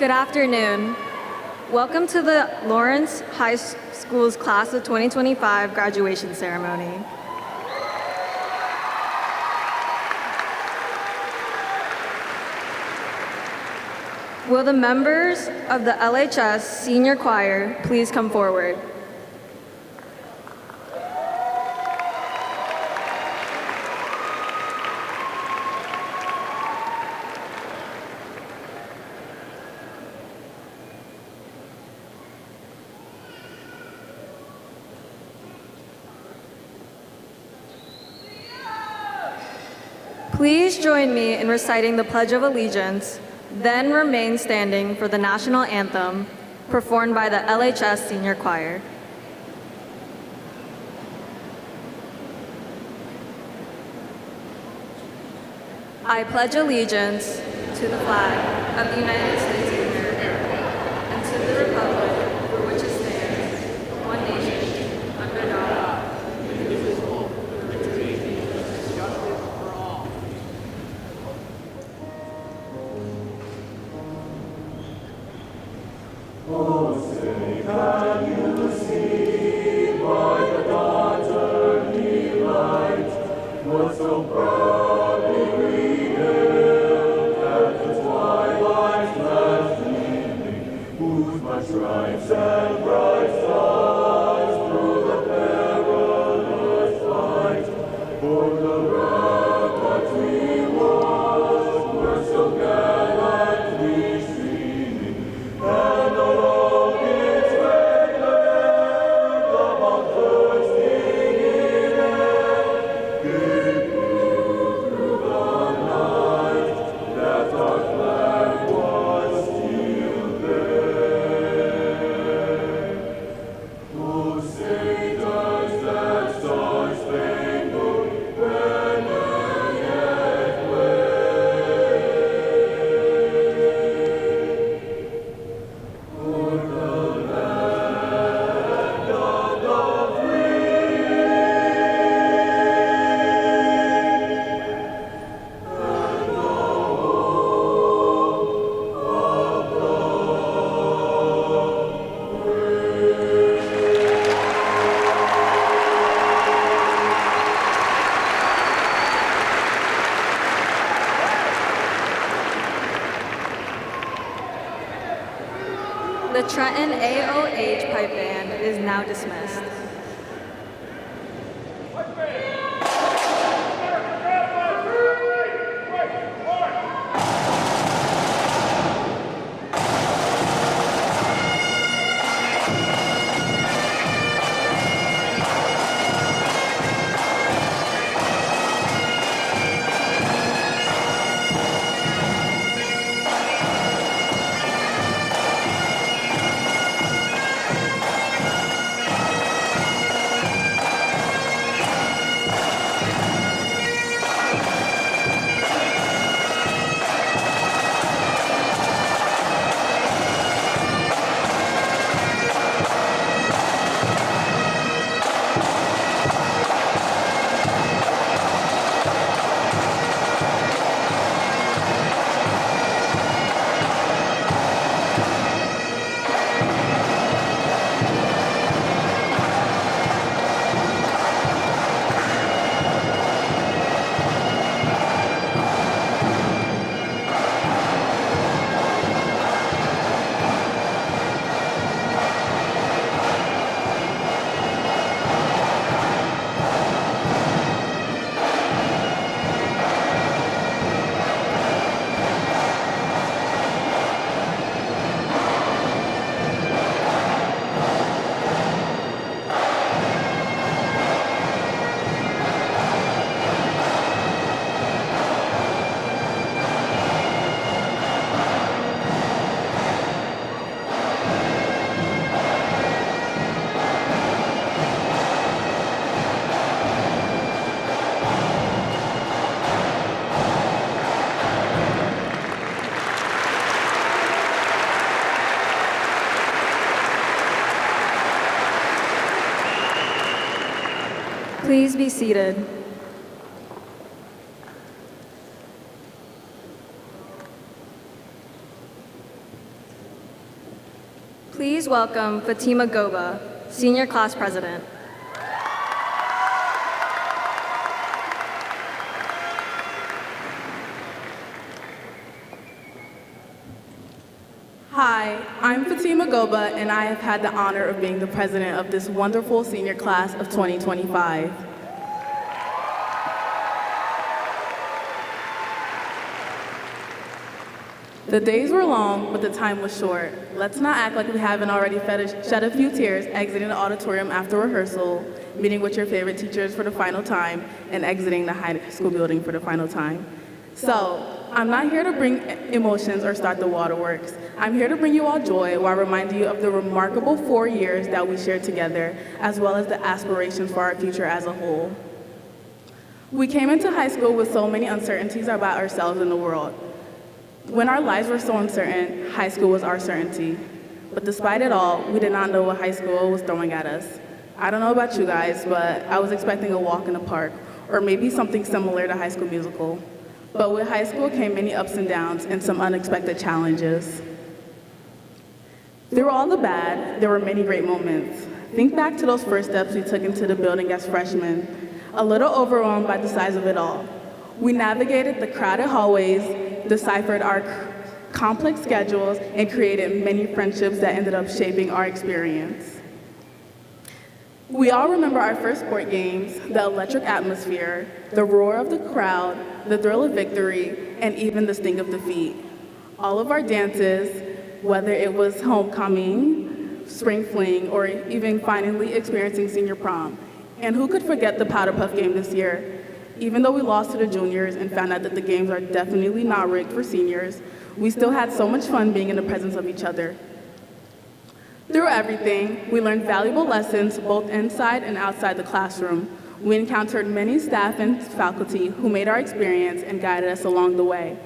Good afternoon. Welcome to the Lawrence High School's Class of 2025 graduation ceremony. Will the members of the LHS Senior Choir please come forward? Please join me in reciting the Pledge of Allegiance, then remain standing for the national anthem performed by the LHS Senior Choir. I pledge allegiance to the flag of the United States of America and to the republic for which it stands, one nation, under God, indivisible, with liberty and justice for all. Oh, say, can you see by the dawn's early light what so proudly we hailed at the twilight's last evening, whose bright stripes and bright stars through the perilous fight for the rampart we watched were so gallantly streaming, and along its red land the Mount bursting in air gave proof through the night that our flag was still there. Oh, say does that star-spangled banner yet wave o'er the land of the free and the home of the brave. The Trenton AOH Pipe Band is now dismissed. Please be seated. Please welcome Fatima Goba, Senior Class President. Hi, I'm Fatima Goba, and I have had the honor of being the president of this wonderful senior class of 2025. The days were long, but the time was short. Let's not act like we haven't already shed a few tears exiting the auditorium after rehearsal, meeting with your favorite teachers for the final time, and exiting the high school building for the final time. So, I'm not here to bring emotions or start the waterworks. I'm here to bring you all joy while reminding you of the remarkable 4 years that we shared together, as well as the aspirations for our future as a whole. We came into high school with so many uncertainties about ourselves and the world. When our lives were so uncertain, high school was our certainty. But despite it all, we did not know what high school was throwing at us. I don't know about you guys, but I was expecting a walk in the park, or maybe something similar to High School Musical. But with high school came many ups and downs and some unexpected challenges. Through all the bad, there were many great moments. Think back to those first steps we took into the building as freshmen, a little overwhelmed by the size of it all. We navigated the crowded hallways, deciphered our complex schedules, and created many friendships that ended up shaping our experience. We all remember our first sport games, the electric atmosphere, the roar of the crowd, the thrill of victory, and even the sting of defeat. All of our dances, whether it was homecoming, spring fling, or even finally experiencing senior prom. And who could forget the Powder Puff game this year? Even though we lost to the juniors and found out that the games are definitely not rigged for seniors, we still had so much fun being in the presence of each other. Through everything, we learned valuable lessons both inside and outside the classroom. We encountered many staff and faculty who made our experience and guided us along the way.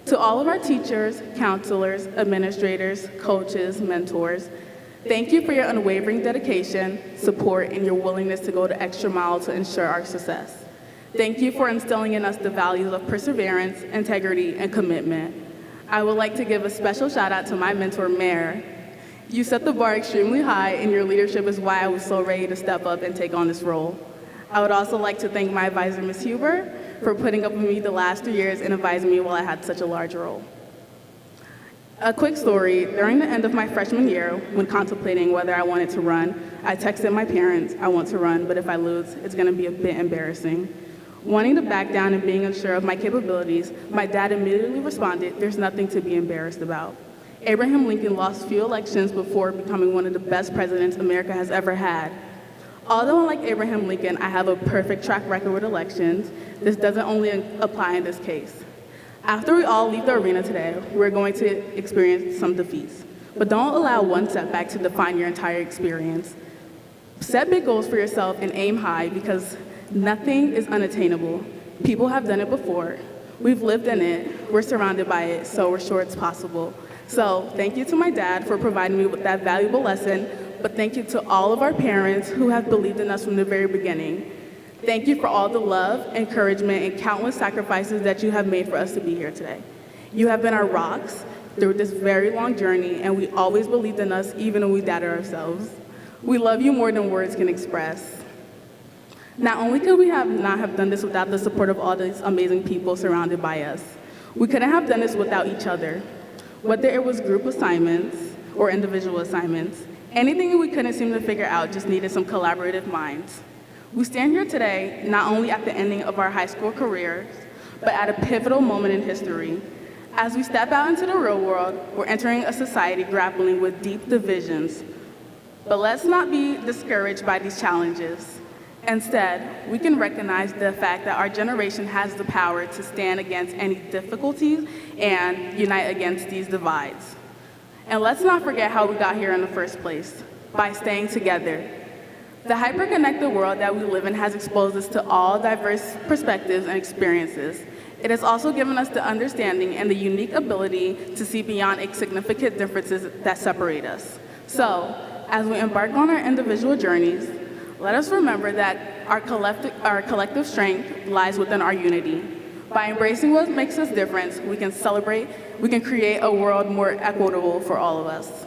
To all of our teachers, counselors, administrators, coaches, mentors, thank you for your unwavering dedication, support, and your willingness to go the extra mile to ensure our success. Thank you for instilling in us the values of perseverance, integrity, and commitment. I would like to give a special shout out to my mentor, Mayor. You set the bar extremely high, and your leadership is why I was so ready to step up and take on this role. I would also like to thank my advisor, Ms. Huber, for putting up with me the last 3 years and advising me while I had such a large role. A quick story, during the end of my freshman year, when contemplating whether I wanted to run, I texted my parents, I want to run, but if I lose, it's gonna be a bit embarrassing. Wanting to back down and being unsure of my capabilities, my dad immediately responded, there's nothing to be embarrassed about. Abraham Lincoln lost few elections before becoming one of the best presidents America has ever had. Although unlike Abraham Lincoln, I have a perfect track record with elections, this doesn't only apply in this case. After we all leave the arena today, we're going to experience some defeats. But don't allow one setback to define your entire experience. Set big goals for yourself and aim high because nothing is unattainable. People have done it before. We've lived in it, we're surrounded by it, so we're sure it's possible. So thank you to my dad for providing me with that valuable lesson, but thank you to all of our parents who have believed in us from the very beginning. Thank you for all the love, encouragement, and countless sacrifices that you have made for us to be here today. You have been our rocks through this very long journey, and we always believed in us even when we doubted ourselves. We love you more than words can express. Not only could we not have done this without the support of all these amazing people surrounded by us, we couldn't have done this without each other. Whether it was group assignments or individual assignments, anything we couldn't seem to figure out just needed some collaborative minds. We stand here today not only at the ending of our high school careers, but at a pivotal moment in history. As we step out into the real world, we're entering a society grappling with deep divisions. But let's not be discouraged by these challenges. Instead, we can recognize the fact that our generation has the power to stand against any difficulties and unite against these divides. And let's not forget how we got here in the first place, by staying together. The hyper-connected world that we live in has exposed us to all diverse perspectives and experiences. It has also given us the understanding and the unique ability to see beyond insignificant differences that separate us. So, as we embark on our individual journeys, let us remember that our collective strength lies within our unity. By embracing what makes us different, we can create a world more equitable for all of us.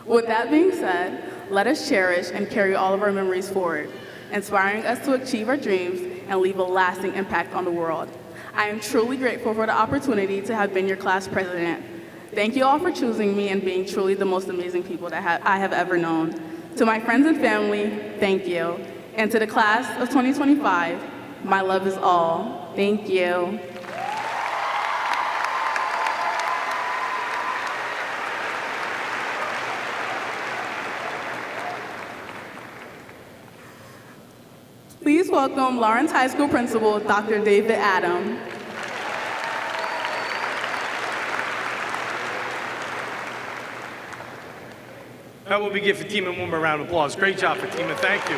With that being said, let us cherish and carry all of our memories forward, inspiring us to achieve our dreams and leave a lasting impact on the world. I am truly grateful for the opportunity to have been your class president. Thank you all for choosing me and being truly the most amazing people that I have ever known. To my friends and family, thank you. And to the class of 2025, my love is all. Thank you. Please welcome Lawrence High School Principal, Dr. David Adam. How will we give Fatima one more round of applause? Great job, Fatima. Thank you.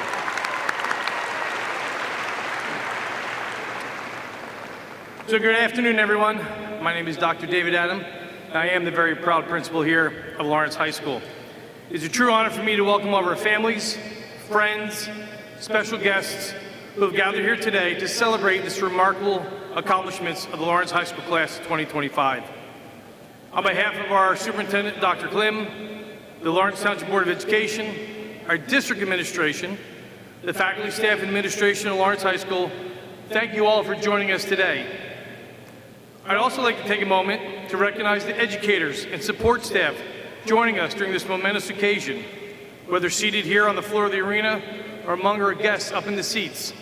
So good afternoon, everyone. My name is Dr. David Adam. I am the very proud principal here of Lawrence High School. It's a true honor for me to welcome all of our families, friends, special guests who have gathered here today to celebrate this remarkable accomplishments of the Lawrence High School Class of 2025. On behalf of our Superintendent, Dr. Klim, the Lawrence Township Board of Education, our district administration, the faculty, staff, and administration of Lawrence High School, thank you all for joining us today. I'd also like to take a moment to recognize the educators and support staff joining us during this momentous occasion, whether seated here on the floor of the arena or among our guests up in the seats,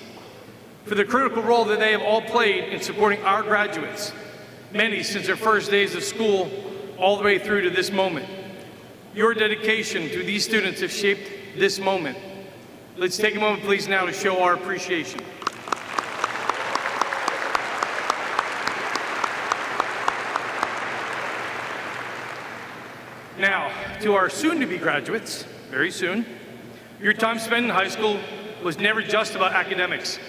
for the critical role that they have all played in supporting our graduates, many since their first days of school all the way through to this moment. Your dedication to these students have shaped this moment. Let's take a moment, please, now to show our appreciation. Now, to our soon-to-be graduates, very soon, your time spent in high school was never just about academics,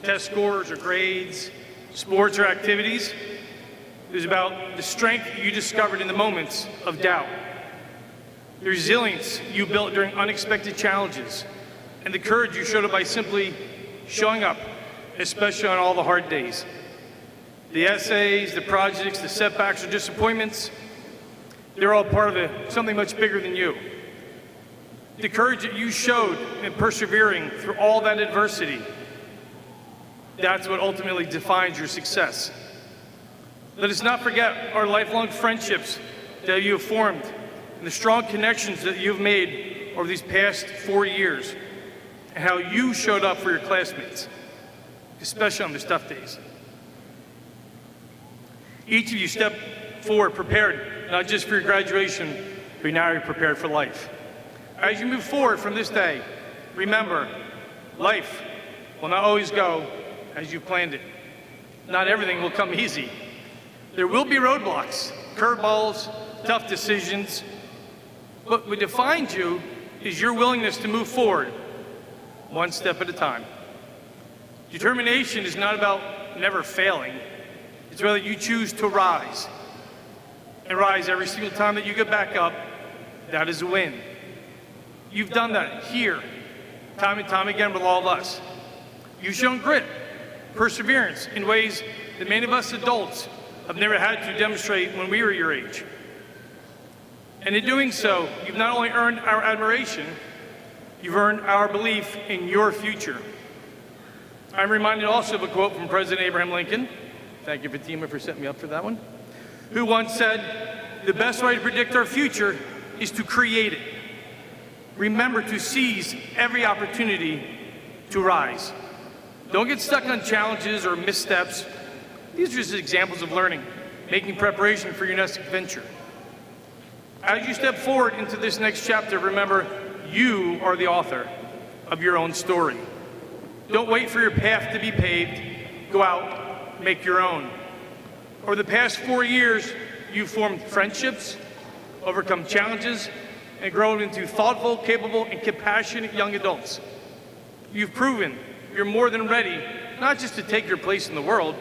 test scores or grades, sports or activities. It was about the strength you discovered in the moments of doubt, the resilience you built during unexpected challenges, and the courage you showed up by simply showing up, especially on all the hard days. The essays, the projects, the setbacks or disappointments, they're all part of something much bigger than you. The courage that you showed in persevering through all that adversity, that's what ultimately defines your success. Let us not forget our lifelong friendships that you have formed and the strong connections that you've made over these past 4 years, and how you showed up for your classmates, especially on the tough days. Each of you stepped forward prepared, not just for your graduation, but now you're prepared for life. As you move forward from this day, remember, life will not always go as you planned it. Not everything will come easy. There will be roadblocks, curveballs, tough decisions, but what defines you is your willingness to move forward, one step at a time. Determination is not about never failing. It's whether you choose to rise. And rise every single time that you get back up, that is a win. You've done that here, time and time again with all of us. You've shown grit, perseverance in ways that many of us adults have never had to demonstrate when we were your age. And in doing so, you've not only earned our admiration, you've earned our belief in your future. I'm reminded also of a quote from President Abraham Lincoln. Thank you, Fatima, for setting me up for that one. Who once said, "The best way to predict our future is to create it." Remember to seize every opportunity to rise. Don't get stuck on challenges or missteps. These are just examples of learning, making preparation for your next adventure. As you step forward into this next chapter, remember, you are the author of your own story. Don't wait for your path to be paved. Go out, make your own. Over the past 4 years, you've formed friendships, overcome challenges, and grown into thoughtful, capable, and compassionate young adults. You've proven you're more than ready, not just to take your place in the world,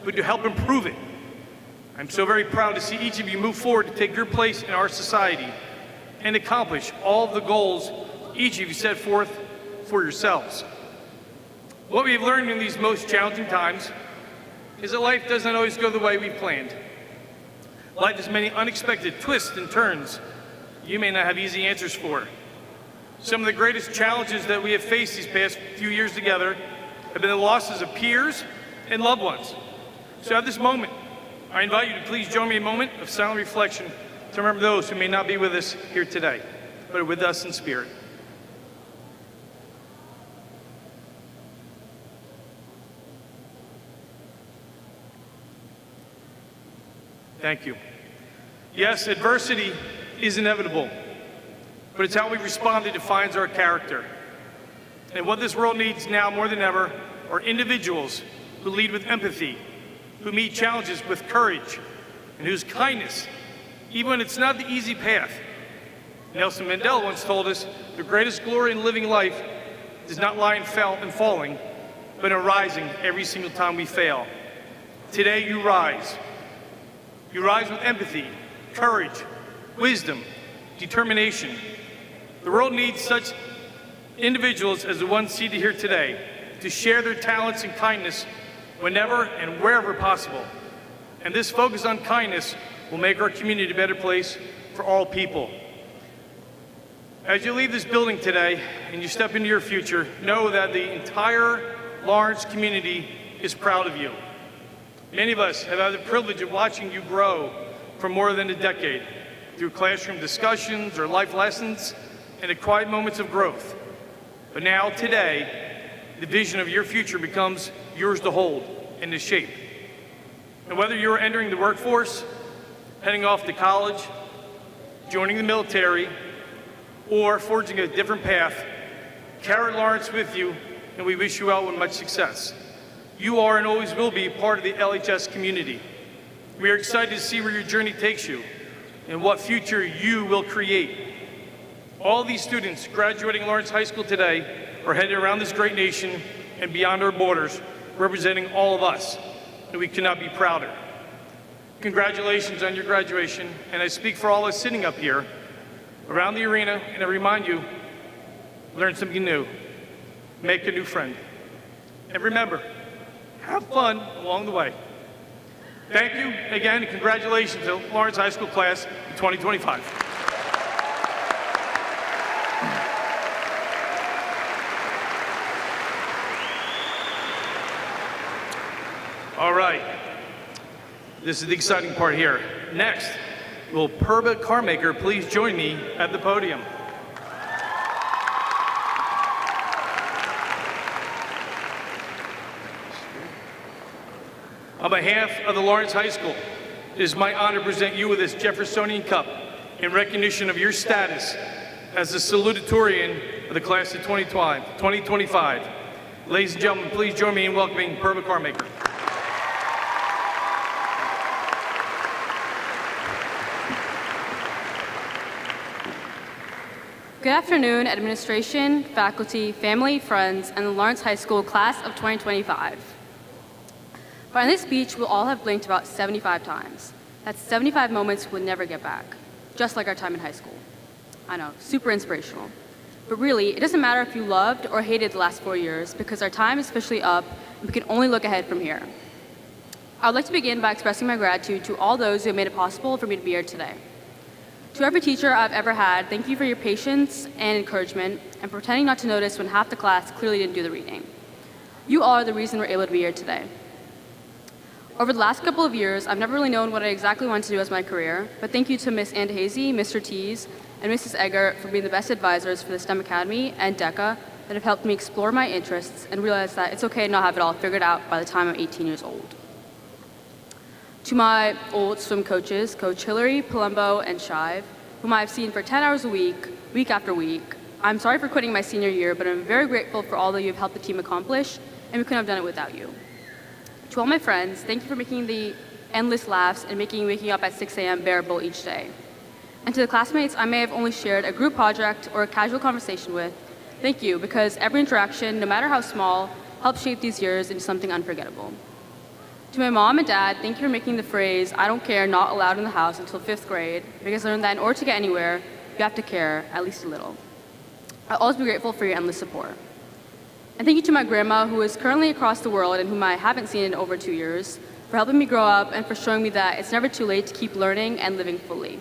but to help improve it. I'm so very proud to see each of you move forward to take your place in our society and accomplish all of the goals each of you set forth for yourselves. What we've learned in these most challenging times is that life doesn't always go the way we planned. Life has many unexpected twists and turns, you may not have easy answers for. Some of the greatest challenges that we have faced these past few years together have been the losses of peers and loved ones. So at this moment, I invite you to please join me in a moment of silent reflection to remember those who may not be with us here today, but are with us in spirit. Thank you. Yes, adversity is inevitable, but it's how we respond that defines our character. And what this world needs now more than ever are individuals who lead with empathy, who meet challenges with courage, and whose kindness, even when it's not the easy path. Nelson Mandela once told us, the greatest glory in living life does not lie in falling, but in rising every single time we fail. Today you rise. You rise with empathy, courage, wisdom, determination. The world needs such individuals as the ones seated here today to share their talents and kindness whenever and wherever possible. And this focus on kindness will make our community a better place for all people. As you leave this building today and you step into your future, know that the entire Lawrence community is proud of you. Many of us have had the privilege of watching you grow for more than a decade through classroom discussions or life lessons and the quiet moments of growth. But now, today, the vision of your future becomes yours to hold and to shape. And whether you're entering the workforce, heading off to college, joining the military, or forging a different path, carry Lawrence with you, and we wish you all with much success. You are and always will be part of the LHS community. We are excited to see where your journey takes you and what future you will create. All these students graduating Lawrence High School today are headed around this great nation and beyond our borders, representing all of us, and we cannot be prouder. Congratulations on your graduation, and I speak for all of us sitting up here around the arena, and I remind you, learn something new, make a new friend, and remember, have fun along the way. Thank you again, and congratulations to Lawrence High School Class of 2025. All right, this is the exciting part here. Next, will Purba Carmaker please join me at the podium? On behalf of the Lawrence High School, it is my honor to present you with this Jeffersonian Cup in recognition of your status as the Salutatorian of the class of 2025. Ladies and gentlemen, please join me in welcoming Purba Carmaker. Good afternoon, administration, faculty, family, friends, and the Lawrence High School Class of 2025. By this speech, we'll all have blinked about 75 times. That's 75 moments we'll never get back, just like our time in high school. I know, super inspirational. But really, it doesn't matter if you loved or hated the last 4 years, because our time is officially up, and we can only look ahead from here. I would like to begin by expressing my gratitude to all those who have made it possible for me to be here today. To every teacher I've ever had, thank you for your patience and encouragement, and for pretending not to notice when half the class clearly didn't do the reading. You all are the reason we're able to be here today. Over the last couple of years, I've never really known what I exactly wanted to do as my career, but thank you to Ms. Andehazy, Mr. Tees, and Mrs. Egger for being the best advisors for the STEM Academy and DECA that have helped me explore my interests and realize that it's okay to not have it all figured out by the time I'm 18 years old. To my old swim coaches, Coach Hillary, Palumbo, and Shive, whom I've seen for 10 hours a week, week after week, I'm sorry for quitting my senior year, but I'm very grateful for all that you've helped the team accomplish, and we couldn't have done it without you. To all my friends, thank you for making the endless laughs and making waking up at 6 a.m. bearable each day. And to the classmates I may have only shared a group project or a casual conversation with, thank you, because every interaction, no matter how small, helped shape these years into something unforgettable. To my mom and dad, thank you for making the phrase, "I don't care" not allowed in the house until 5th grade, because I learned that in order to get anywhere, you have to care, at least a little. I'll always be grateful for your endless support. And thank you to my grandma, who is currently across the world and whom I haven't seen in over 2 years, for helping me grow up and for showing me that it's never too late to keep learning and living fully.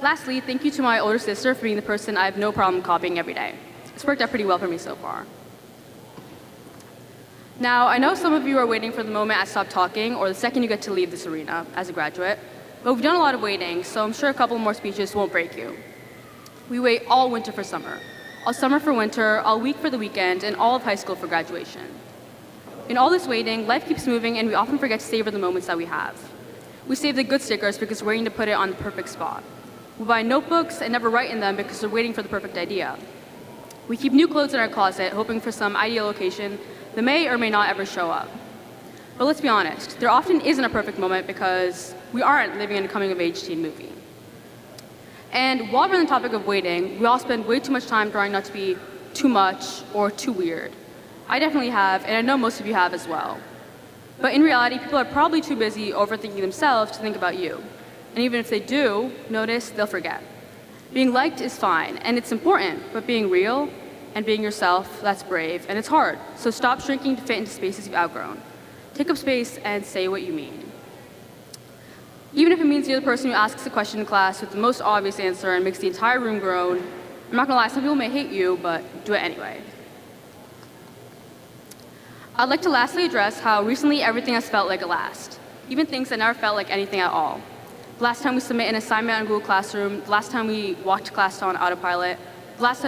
Lastly, thank you to my older sister for being the person I have no problem copying every day. It's worked out pretty well for me so far. Now, I know some of you are waiting for the moment I stop talking or the second you get to leave this arena as a graduate, but we've done a lot of waiting, so I'm sure a couple more speeches won't break you. We wait all winter for summer, all summer for winter, all week for the weekend, and all of high school for graduation. In all this waiting, life keeps moving and we often forget to savor the moments that we have. We save the good stickers because we're waiting to put it on the perfect spot. We buy notebooks and never write in them because we're waiting for the perfect idea. We keep new clothes in our closet, hoping for some ideal occasion that may or may not ever show up. But let's be honest, there often isn't a perfect moment because we aren't living in a coming-of-age teen movie. And while we're on the topic of waiting, we all spend way too much time trying not to be too much or too weird. I definitely have, and I know most of you have as well. But in reality, people are probably too busy overthinking themselves to think about you. And even if they do notice, they'll forget. Being liked is fine, and it's important, but being real and being yourself, that's brave, and it's hard. So stop shrinking to fit into spaces you've outgrown. Take up space and say what you mean. Even if it means you're the person who asks a question in class with the most obvious answer and makes the entire room groan, I'm not gonna lie, some people may hate you, but do it anyway. I'd like to lastly address how recently everything has felt like a last, even things that never felt like anything at all. The last time we submit an assignment on Google Classroom, the last time we walked to class on autopilot, the last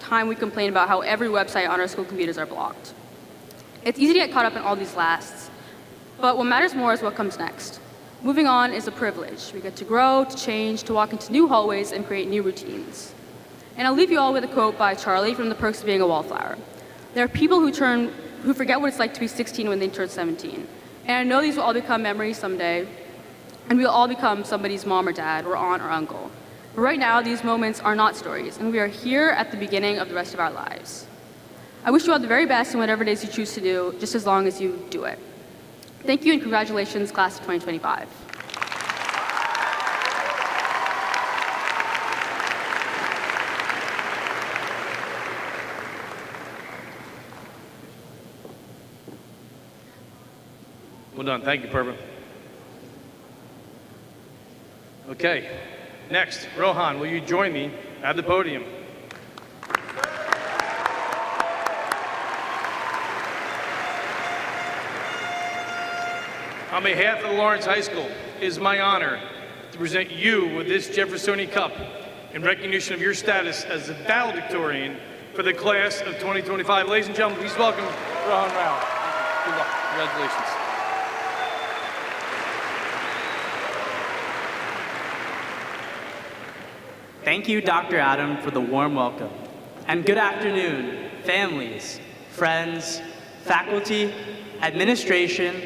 time we complained about how every website on our school computers are blocked. It's easy to get caught up in all these lasts, but what matters more is what comes next. Moving on is a privilege. We get to grow, to change, to walk into new hallways and create new routines. And I'll leave you all with a quote by Charlie from The Perks of Being a Wallflower. There are people who forget what it's like to be 16 when they turn 17. And I know these will all become memories someday, and we'll all become somebody's mom or dad or aunt or uncle. But right now, these moments are not stories, and we are here at the beginning of the rest of our lives. I wish you all the very best in whatever it is you choose to do, just as long as you do it. Thank you and congratulations, class of 2025. Well done. Thank you, Purva. Okay. Next, Rohan, will you join me at the podium? On behalf of the Lawrence High School, it is my honor to present you with this Jeffersonian Cup in recognition of your status as a valedictorian for the class of 2025. Ladies and gentlemen, please welcome Rohan Rao. Good luck. Congratulations. Thank you, Dr. Adam, for the warm welcome. And good afternoon, families, friends, faculty, administration,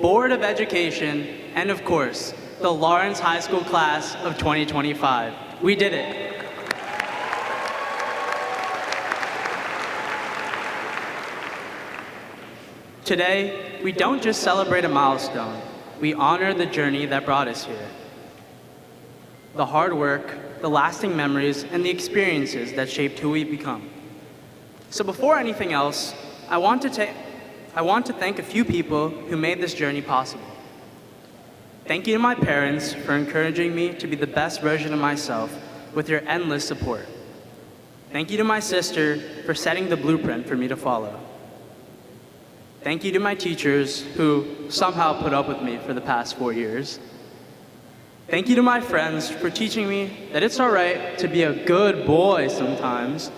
Board of Education, and of course, the Lawrence High School class of 2025. We did it. Today, we don't just celebrate a milestone, we honor the journey that brought us here. The hard work, the lasting memories, and the experiences that shaped who we become. So before anything else, I want to thank a few people who made this journey possible. Thank you to my parents for encouraging me to be the best version of myself with your endless support. Thank you to my sister for setting the blueprint for me to follow. Thank you to my teachers who somehow put up with me for the past 4 years. Thank you to my friends for teaching me that it's all right to be a good boy sometimes.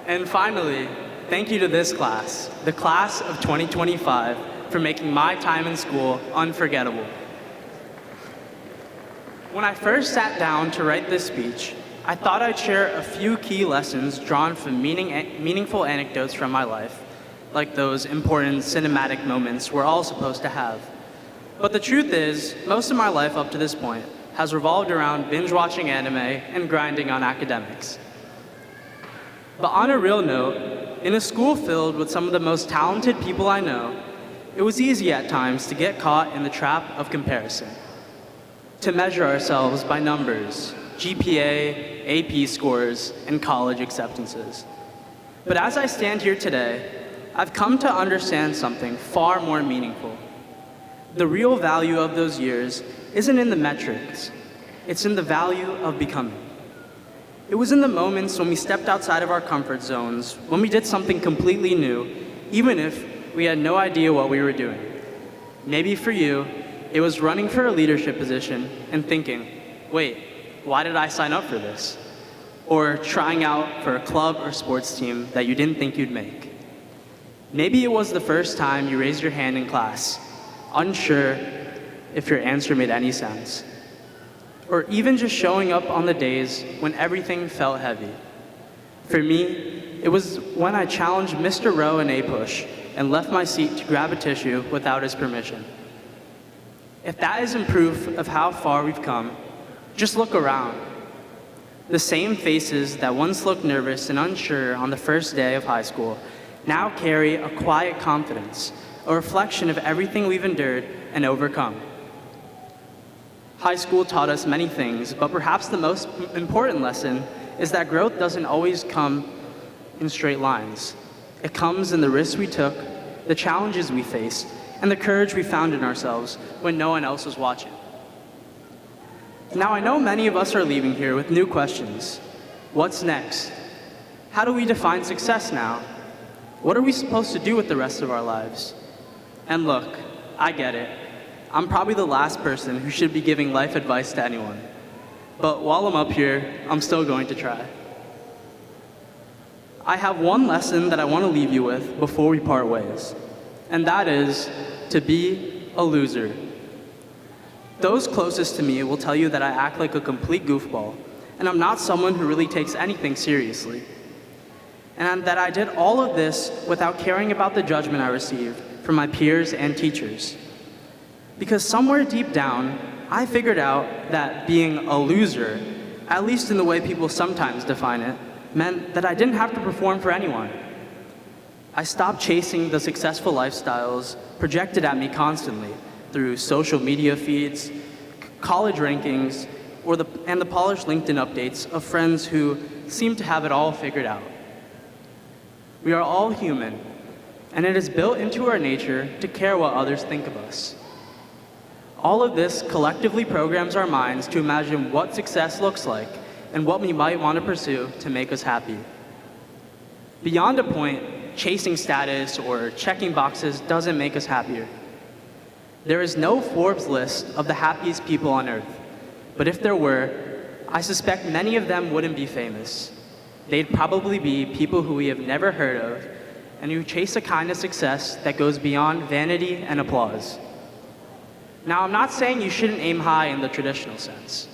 And finally, thank you to this class, the class of 2025, for making my time in school unforgettable. When I first sat down to write this speech, I thought I'd share a few key lessons drawn from meaningful anecdotes from my life, like those important cinematic moments we're all supposed to have. But the truth is, most of my life up to this point has revolved around binge-watching anime and grinding on academics. But on a real note, in a school filled with some of the most talented people I know, it was easy at times to get caught in the trap of comparison. To measure ourselves by numbers, GPA, AP scores, and college acceptances. But as I stand here today, I've come to understand something far more meaningful. The real value of those years isn't in the metrics. It's in the value of becoming. It was in the moments when we stepped outside of our comfort zones, when we did something completely new, even if we had no idea what we were doing. Maybe for you, it was running for a leadership position and thinking, wait, why did I sign up for this? Or trying out for a club or sports team that you didn't think you'd make. Maybe it was the first time you raised your hand in class, unsure if your answer made any sense. Or even just showing up on the days when everything felt heavy. For me, it was when I challenged Mr. Rowe in A-Push and left my seat to grab a tissue without his permission. If that isn't proof of how far we've come, just look around. The same faces that once looked nervous and unsure on the first day of high school now carry a quiet confidence, a reflection of everything we've endured and overcome. High school taught us many things, but perhaps the most important lesson is that growth doesn't always come in straight lines. It comes in the risks we took, the challenges we faced, and the courage we found in ourselves when no one else was watching. Now, I know many of us are leaving here with new questions. What's next? How do we define success now? What are we supposed to do with the rest of our lives? And look, I get it. I'm probably the last person who should be giving life advice to anyone. But while I'm up here, I'm still going to try. I have one lesson that I want to leave you with before we part ways, and that is to be a loser. Those closest to me will tell you that I act like a complete goofball, and I'm not someone who really takes anything seriously. And that I did all of this without caring about the judgment I received from my peers and teachers. Because somewhere deep down, I figured out that being a loser, at least in the way people sometimes define it, meant that I didn't have to perform for anyone. I stopped chasing the successful lifestyles projected at me constantly through social media feeds, college rankings, and the polished LinkedIn updates of friends who seem to have it all figured out. We are all human, and it is built into our nature to care what others think of us. All of this collectively programs our minds to imagine what success looks like and what we might want to pursue to make us happy. Beyond a point, chasing status or checking boxes doesn't make us happier. There is no Forbes list of the happiest people on earth, but if there were, I suspect many of them wouldn't be famous. They'd probably be people who we have never heard of and who chase a kind of success that goes beyond vanity and applause. Now, I'm not saying you shouldn't aim high in the traditional sense.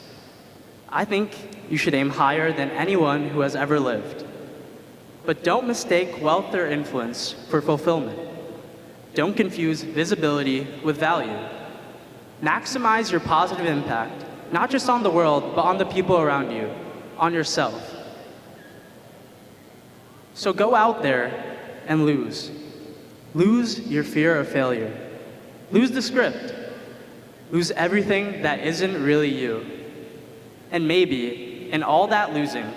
I think you should aim higher than anyone who has ever lived. But don't mistake wealth or influence for fulfillment. Don't confuse visibility with value. Maximize your positive impact, not just on the world, but on the people around you, on yourself. So go out there and lose. Lose your fear of failure. Lose the script. Lose everything that isn't really you. And maybe, in all that losing,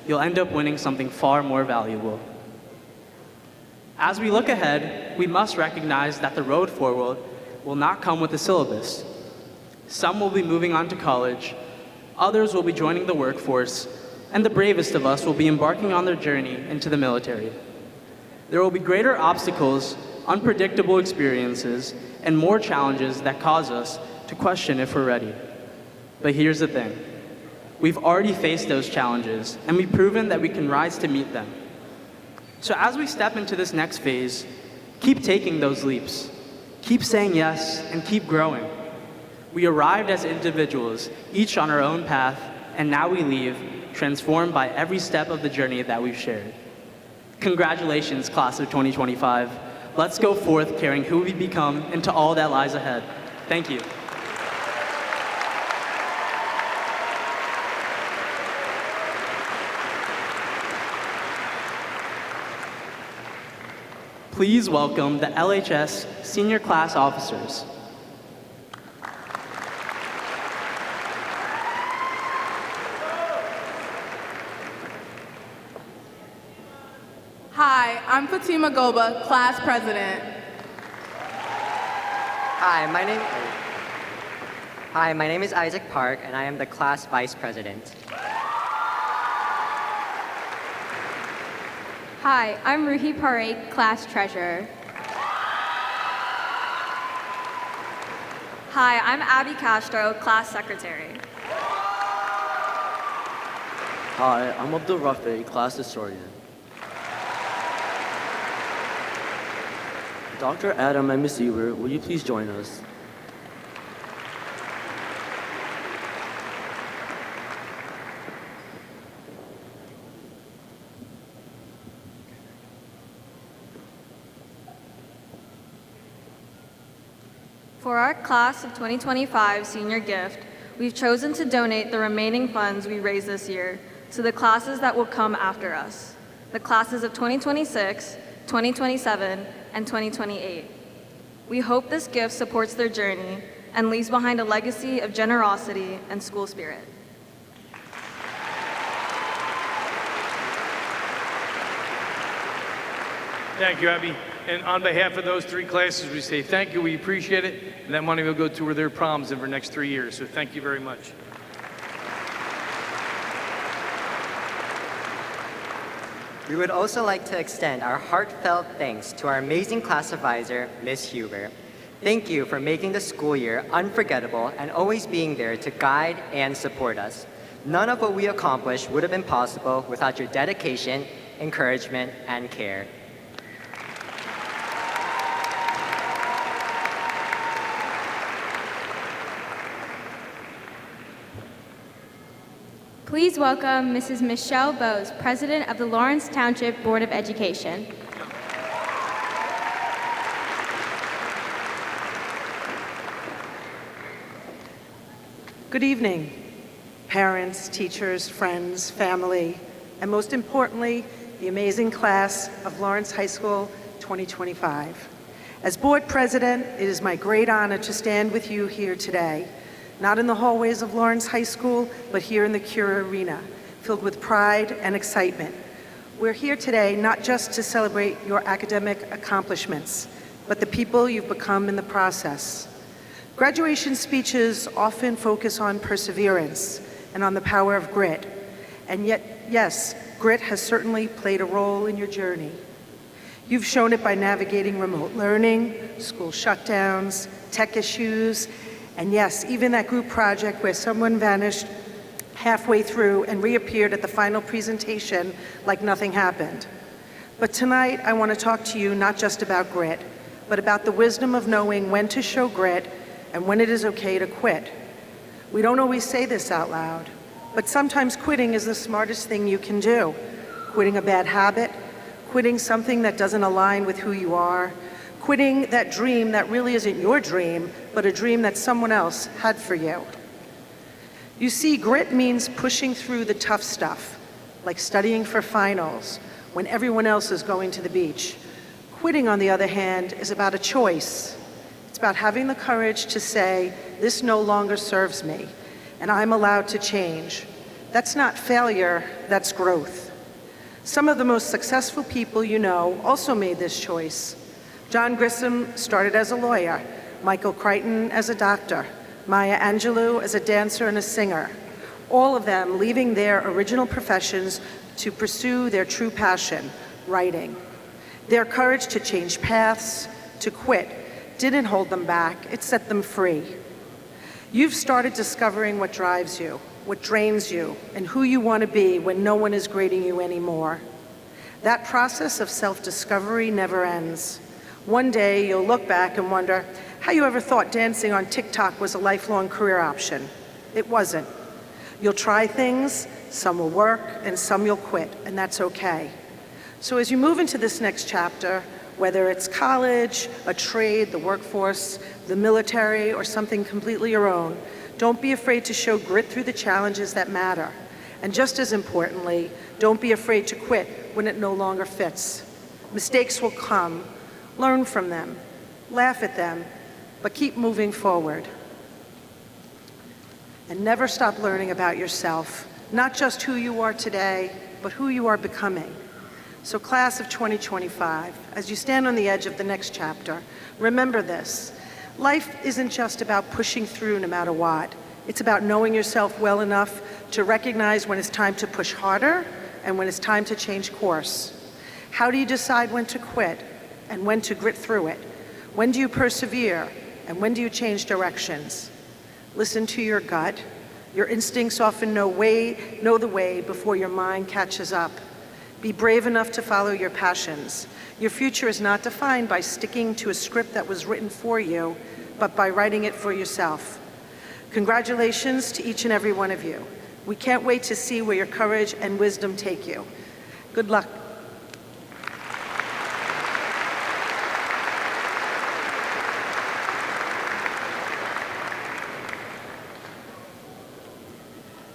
you'll end up winning something far more valuable. As we look ahead, we must recognize that the road forward will not come with a syllabus. Some will be moving on to college, others will be joining the workforce, and the bravest of us will be embarking on their journey into the military. There will be greater obstacles, unpredictable experiences, and more challenges that cause us to question if we're ready. But here's the thing. We've already faced those challenges, and we've proven that we can rise to meet them. So as we step into this next phase, keep taking those leaps. Keep saying yes, and keep growing. We arrived as individuals, each on our own path, and now we leave, transformed by every step of the journey that we've shared. Congratulations, class of 2025. Let's go forth carrying who we become into all that lies ahead. Thank you. Please welcome the LHS Senior Class Officers. Hi, I'm Fatima Goba, Class President. Hi, my name. Hi, my name is Isaac Park, and I am the class vice president. Hi, I'm Ruhi Parikh, class treasurer. Hi, I'm Abby Castro, class secretary. Hi, I'm Abdul Rafi, class historian. Dr. Adam and Ms. Ewer, will you please join us? For our class of 2025 senior gift, we've chosen to donate the remaining funds we raised this year to the classes that will come after us, the classes of 2026, 2027, and 2028. We hope this gift supports their journey and leaves behind a legacy of generosity and school spirit. Thank you, Abby. And on behalf of those three classes, we say thank you, we appreciate it, and that money will go toward their proms over the next 3 years, so thank you very much. We would also like to extend our heartfelt thanks to our amazing class advisor, Ms. Huber. Thank you for making the school year unforgettable and always being there to guide and support us. None of what we accomplished would have been possible without your dedication, encouragement, and care. Please welcome Mrs. Michelle Bose, President of the Lawrence Township Board of Education. Good evening, parents, teachers, friends, family, and most importantly, the amazing class of Lawrence High School 2025. As board president, it is my great honor to stand with you here today, not in the hallways of Lawrence High School, but here in the Cure Arena, filled with pride and excitement. We're here today not just to celebrate your academic accomplishments, but the people you've become in the process. Graduation speeches often focus on perseverance and on the power of grit. And yet, yes, grit has certainly played a role in your journey. You've shown it by navigating remote learning, school shutdowns, tech issues, and yes, even that group project where someone vanished halfway through and reappeared at the final presentation like nothing happened. But tonight, I want to talk to you not just about grit, but about the wisdom of knowing when to show grit and when it is okay to quit. We don't always say this out loud, but sometimes quitting is the smartest thing you can do. Quitting a bad habit, quitting something that doesn't align with who you are, quitting that dream that really isn't your dream, but a dream that someone else had for you. You see, grit means pushing through the tough stuff, like studying for finals when everyone else is going to the beach. Quitting, on the other hand, is about a choice. It's about having the courage to say, this no longer serves me, and I'm allowed to change. That's not failure, that's growth. Some of the most successful people you know also made this choice. John Grissom started as a lawyer, Michael Crichton as a doctor, Maya Angelou as a dancer and a singer, all of them leaving their original professions to pursue their true passion, writing. Their courage to change paths, to quit, didn't hold them back, it set them free. You've started discovering what drives you, what drains you, and who you want to be when no one is grading you anymore. That process of self-discovery never ends. One day, you'll look back and wonder how you ever thought dancing on TikTok was a lifelong career option. It wasn't. You'll try things, some will work, and some you'll quit, and that's okay. So as you move into this next chapter, whether it's college, a trade, the workforce, the military, or something completely your own, don't be afraid to show grit through the challenges that matter. And just as importantly, don't be afraid to quit when it no longer fits. Mistakes will come. Learn from them, laugh at them, but keep moving forward. And never stop learning about yourself, not just who you are today, but who you are becoming. So class of 2025, as you stand on the edge of the next chapter, remember this. Life isn't just about pushing through no matter what. It's about knowing yourself well enough to recognize when it's time to push harder and when it's time to change course. How do you decide when to quit and when to grit through it? When do you persevere and when do you change directions? Listen to your gut. Your instincts often know the way before your mind catches up. Be brave enough to follow your passions. Your future is not defined by sticking to a script that was written for you, but by writing it for yourself. Congratulations to each and every one of you. We can't wait to see where your courage and wisdom take you. Good luck.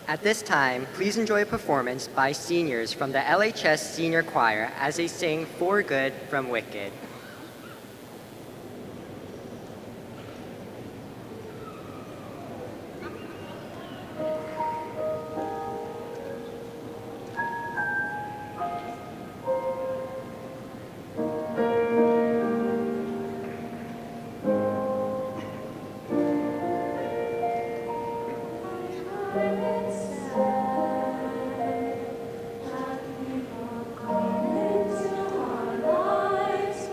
At this time, please enjoy a performance by seniors from the LHS Senior Choir as they sing For Good from Wicked. Our lives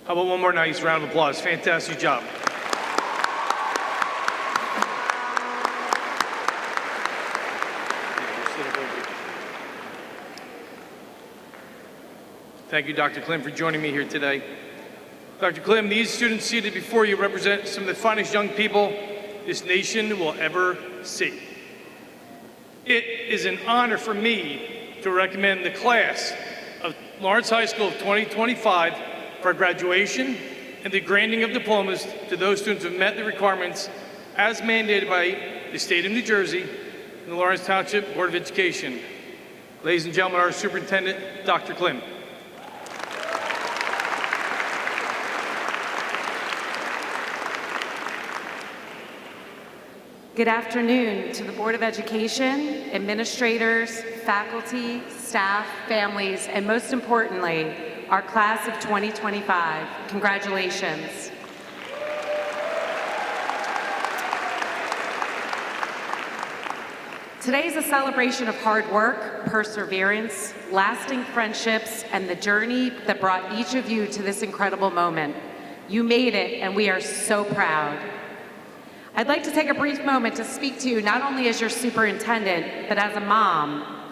How about one more nice round of applause? Fantastic job. Thank you, Dr. Klim, for joining me here today. Dr. Klim, these students seated before you represent some of the finest young people this nation will ever see. It is an honor for me to recommend the class of Lawrence High School of 2025 for graduation and the granting of diplomas to those students who have met the requirements as mandated by the state of New Jersey and the Lawrence Township Board of Education. Ladies and gentlemen, our Superintendent, Dr. Klim. Good afternoon to the Board of Education, administrators, faculty, staff, families, and most importantly, our class of 2025. Congratulations. Today is a celebration of hard work, perseverance, lasting friendships, and the journey that brought each of you to this incredible moment. You made it, and we are so proud. I'd like to take a brief moment to speak to you not only as your superintendent, but as a mom.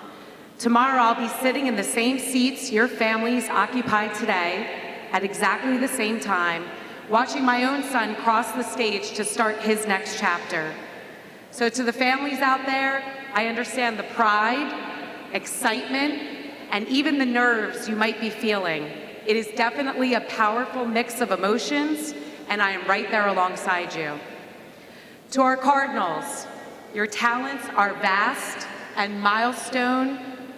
Tomorrow I'll be sitting in the same seats your families occupied today at exactly the same time, watching my own son cross the stage to start his next chapter. So to the families out there, I understand the pride, excitement, and even the nerves you might be feeling. It is definitely a powerful mix of emotions, and I am right there alongside you. To our Cardinals, your talents are vast and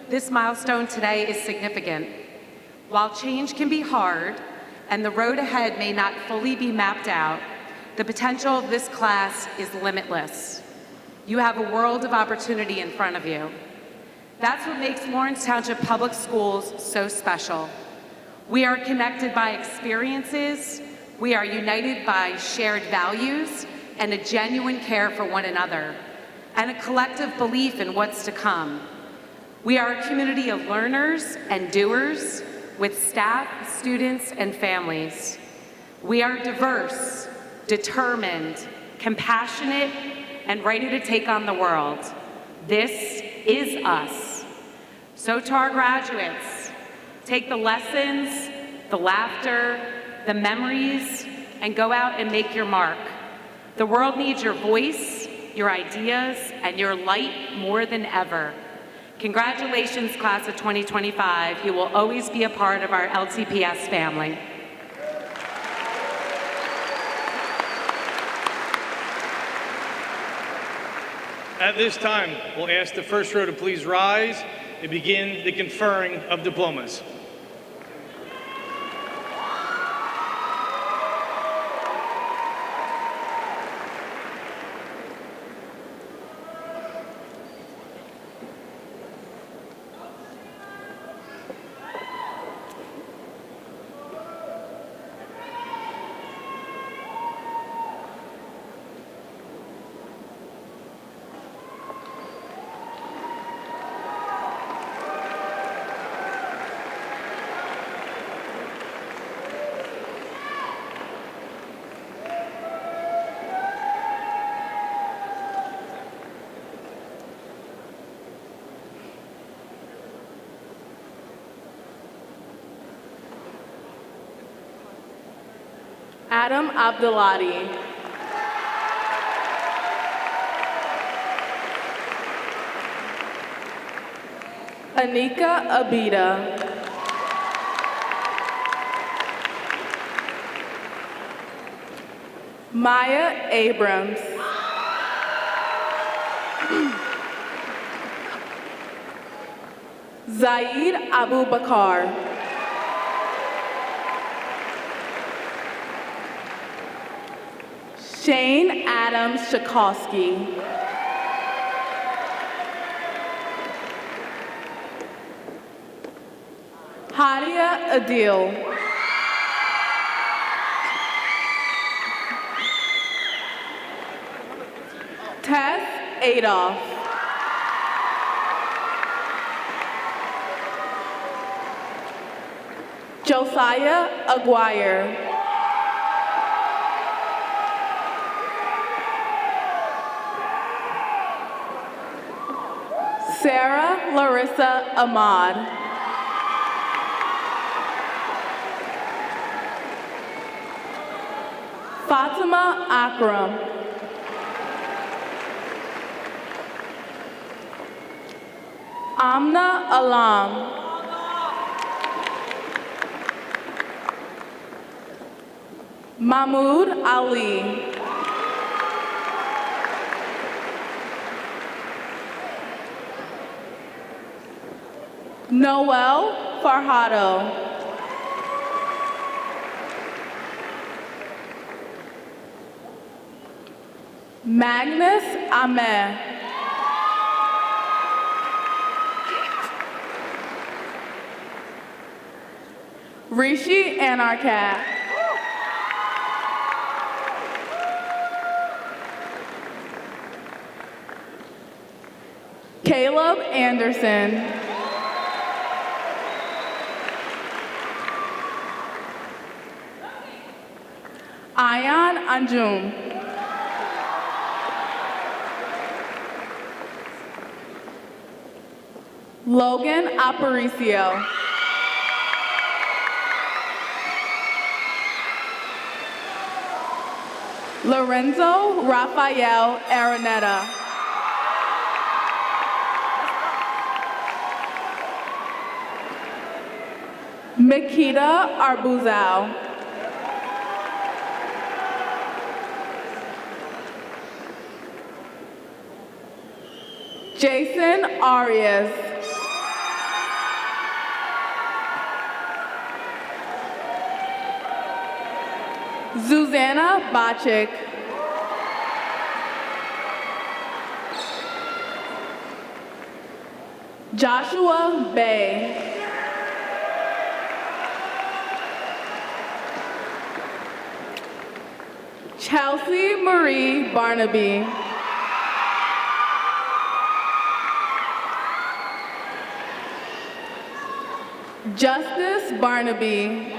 this milestone today is significant. While change can be hard and the road ahead may not fully be mapped out, the potential of this class is limitless. You have a world of opportunity in front of you. That's what makes Lawrence Township Public Schools so special. We are connected by experiences, we are united by shared values, and a genuine care for one another, and a collective belief in what's to come. We are a community of learners and doers with staff, students, and families. We are diverse, determined, compassionate, and ready to take on the world. This is us. So to our graduates, take the lessons, the laughter, the memories, and go out and make your mark. The world needs your voice, your ideas, and your light more than ever. Congratulations, class of 2025. You will always be a part of our LTPS family. At this time, we'll ask the first row to please rise and begin the conferring of diplomas. Adam Abdulati. Anika Abida. Maya Abrams. Zaid Abu Bakar. Shane Adams Shakowski. Hadia Adil. Tess Adolph. Josiah Aguirre. Sarah Larissa Ahmad. Fatima Akram. Amna Alam. Mahmoud Ali. Noel Farhado. Magnus Ahmed. Rishi Anarkat. Caleb Anderson. Ayan Anjum. Logan Aparicio. Lorenzo Rafael Araneta. Makita Arbuzao. Jason Arias. Zuzana Bachik. Joshua Bay. Chelsea Marie Barnaby. Justice Barnaby.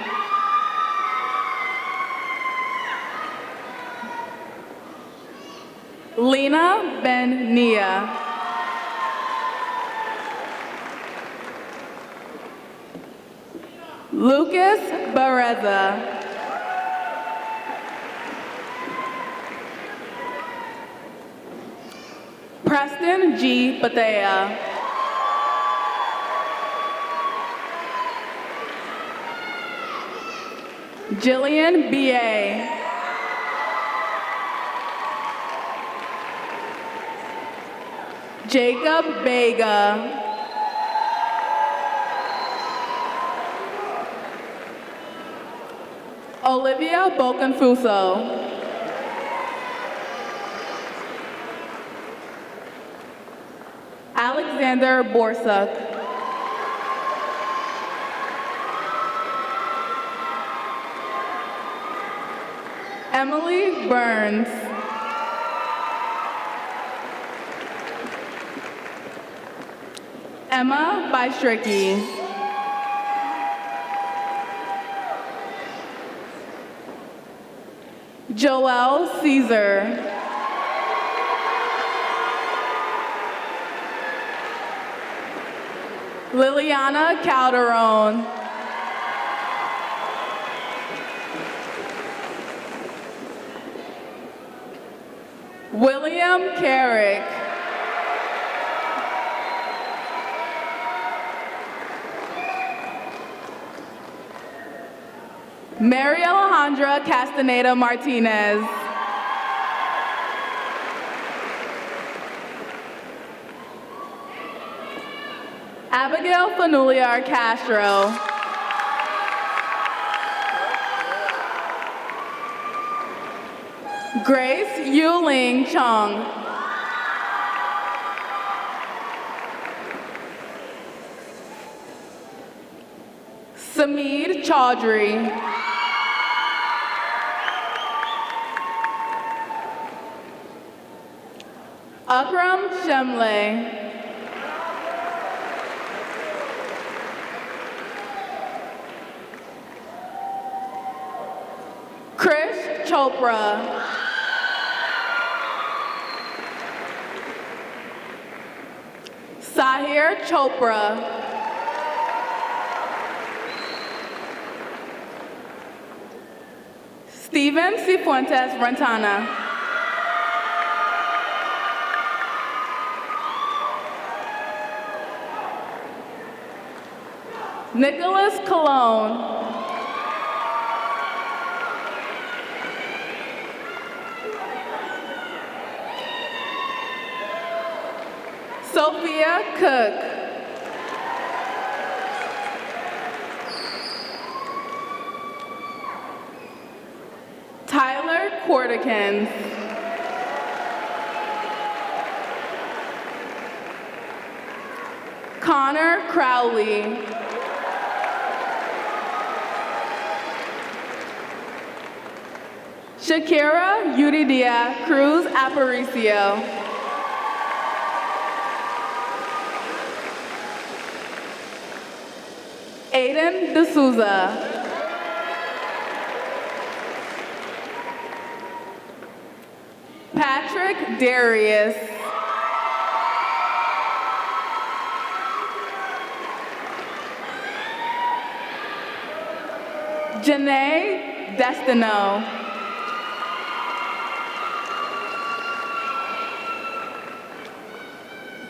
Lena Ben Nia. Lucas Bareza. Preston G. Patea. Jillian B.A. Jacob Vega. Olivia Boconfuso. Alexander Borsak. Emily Burns. Emma Bystricki. Joelle Caesar. Liliana Calderon. William Carrick. Mary Alejandra Castaneda Martinez. Abigail Fanuliar Castro. Grace Yuling Chong. Samid Chaudhry. Akram Shemle. Chopra. Sahir Chopra. Steven Cifuentes Rentana. Nicholas Cologne. Sophia Cook. Tyler Quarterkins. Connor Crowley. Shakira Yuridia Cruz Aparicio. Aiden D'Souza. Patrick Darius. Janae Destino.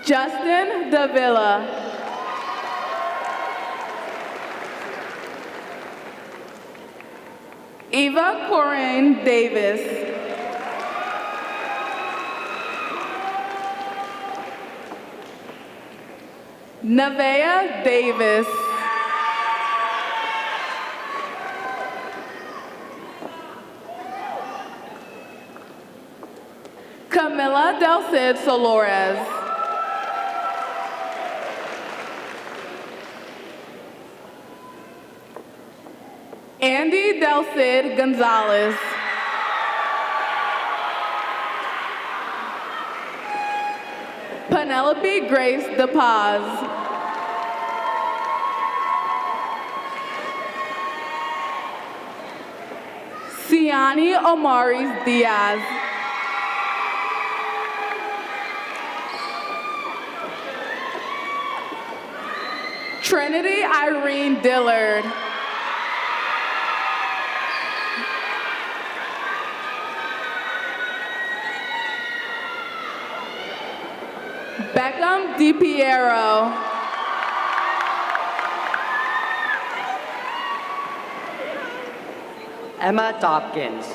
Justin Davila. Eva Corinne Davis. Nevaeh Davis. Camila Del Cid Solores. Andy Del Cid Gonzalez. Penelope Grace DePaz. Siani Omaris Diaz. Trinity Irene Dillard. Beckham DiPiero. Emma Dopkins.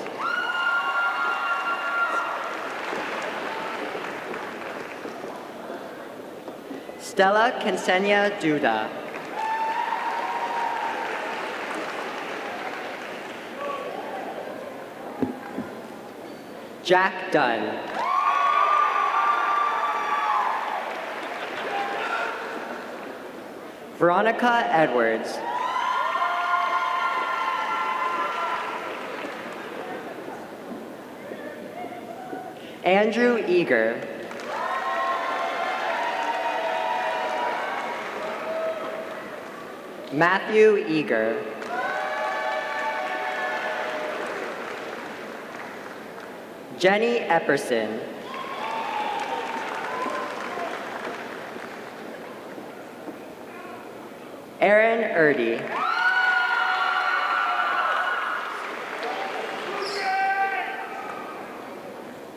Stella Ksenia Duda. Jack Dunn. Veronica Edwards. Andrew Eager. Matthew Eager. Jenny Epperson. Aaron Erdy.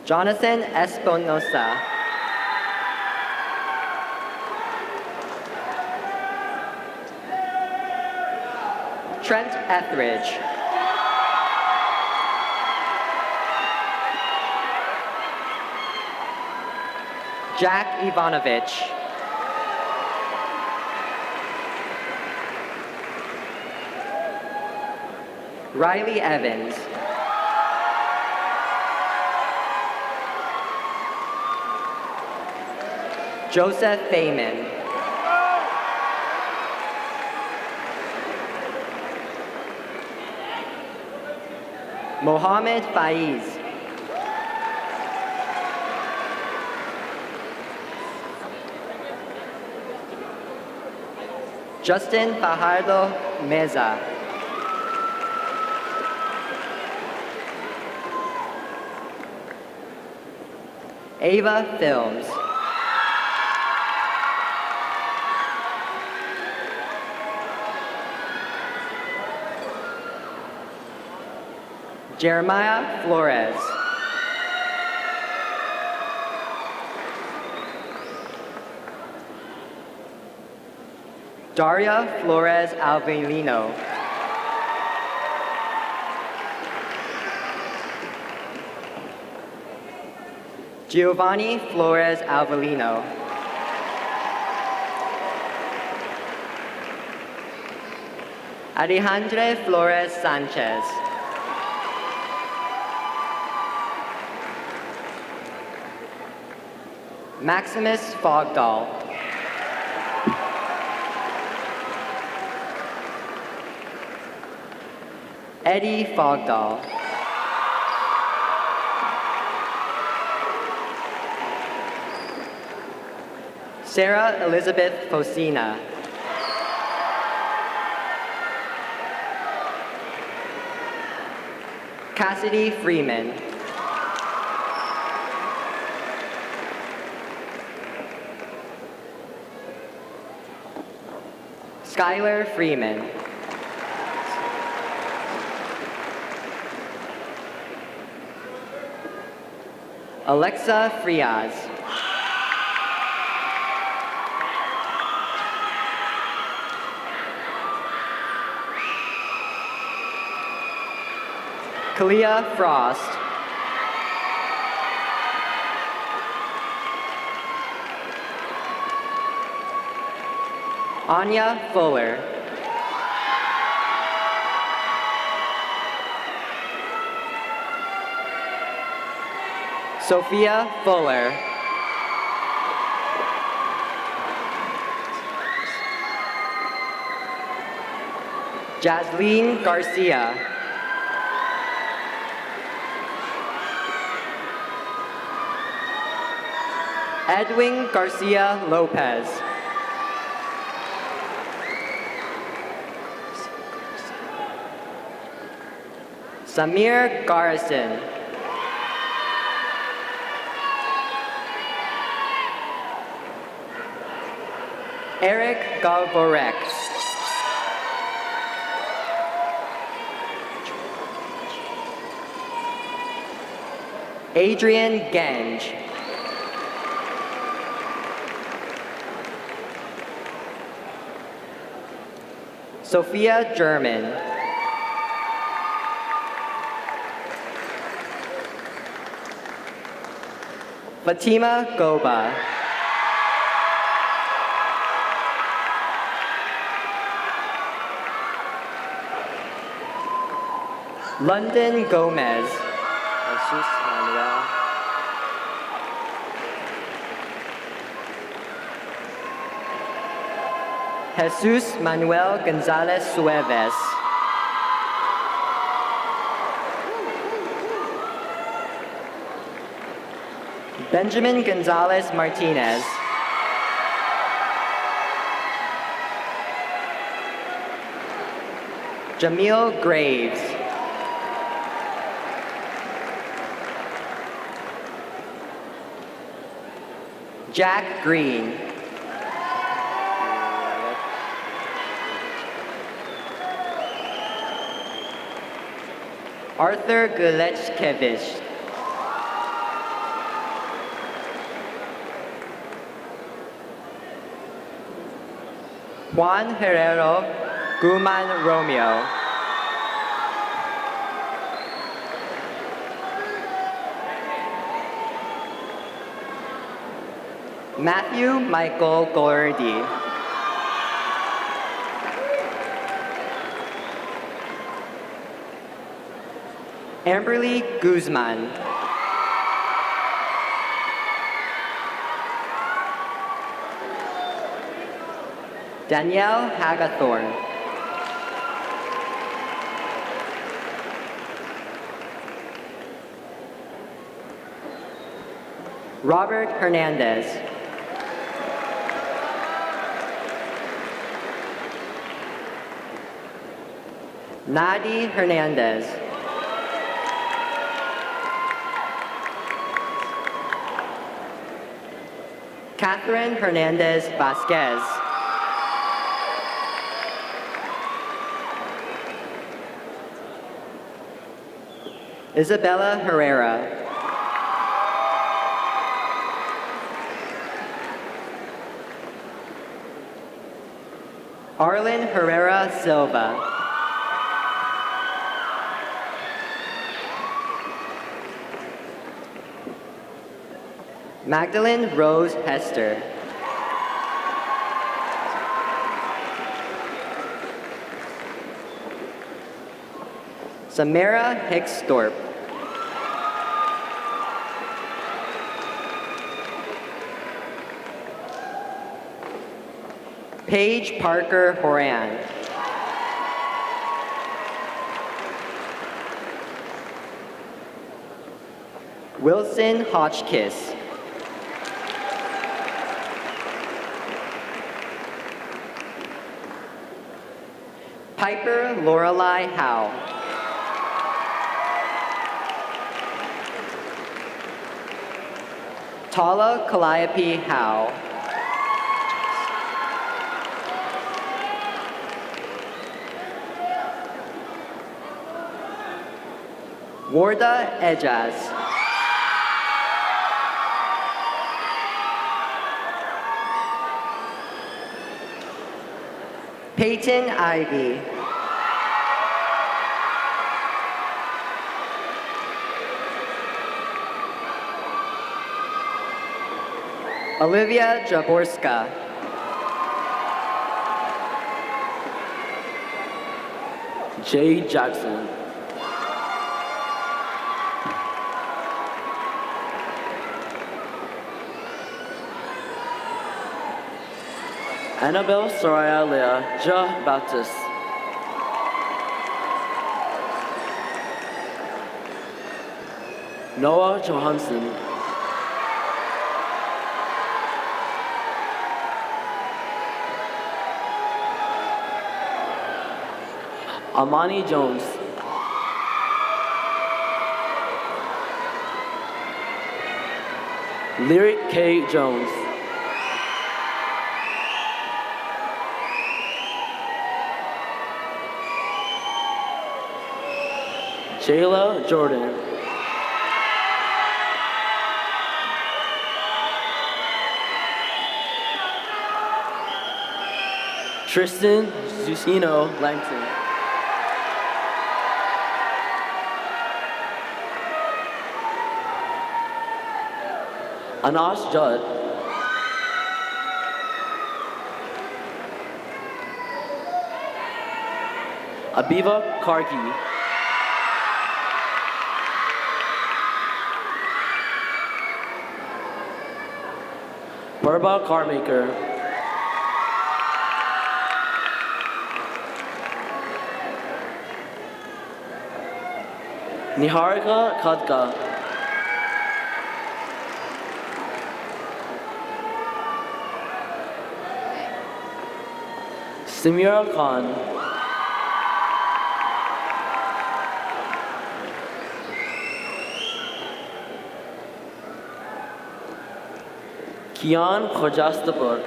Jonathan Espinosa. Trent Etheridge. Jack Ivanovich. Riley Evans. Joseph Feynman. Mohammed Faiz. Justin Fajardo Meza. Ava Films. Jeremiah Flores. Daria Flores Alvelino. Giovanni Flores Alvelino. Alejandre Flores Sanchez. Maximus Fogdahl. Eddie Fogdahl. Sarah Elizabeth Fosina. Cassidy Freeman. Skylar Freeman. Alexa Frias. Kalia Frost. Anya Fuller. Sophia Fuller. Jasleen Garcia. Edwin Garcia Lopez. Samir Garrison. Eric Galvorek. Adrian Genge. Sophia German. Fatima Goba. London Gomez. Jesus Manuel. Jesus Manuel Gonzalez Sueves. Benjamin Gonzalez Martinez. Jamil Graves. Jack Green. Arthur Gulechkevich. Juan Herrero Guman Romeo. Matthew Michael Gordy. Amberly Guzman. Danielle Hagathorn. Robert Hernandez. Nadi Hernandez. Catherine Hernandez Vasquez. Isabella Herrera. Arlen Herrera Silva. Magdalene Rose Hester. Samara Hickstorp. Paige Parker Horan. Wilson Hotchkiss. Piper Lorelei Howe. Tala Calliope Howe. Warda Ejaz. Peyton Ivy. Olivia Jaborska. Jay Jackson. Annabelle Soraya Lea Ja Baptist. Noah Johansson. Amani Jones. Lyric K. Jones. Jayla Jordan. Tristan Zusino Langton. Anash Judd. Abiva Karki. Burba Carmaker. Niharika Kadka. Samira Khan. Kian Khojastapur.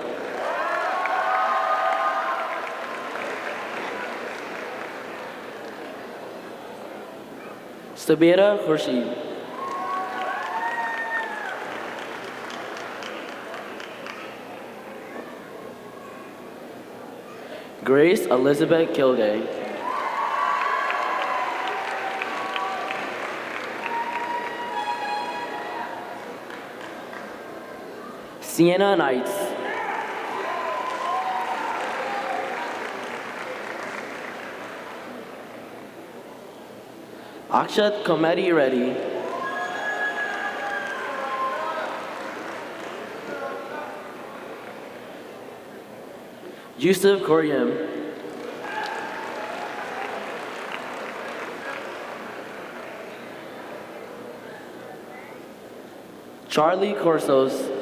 Sabira Khurshid. Grace Elizabeth Kilday. Sienna Knights. Akshat Komedi Reddy. Yusuf Koryam. Charlie Corsos.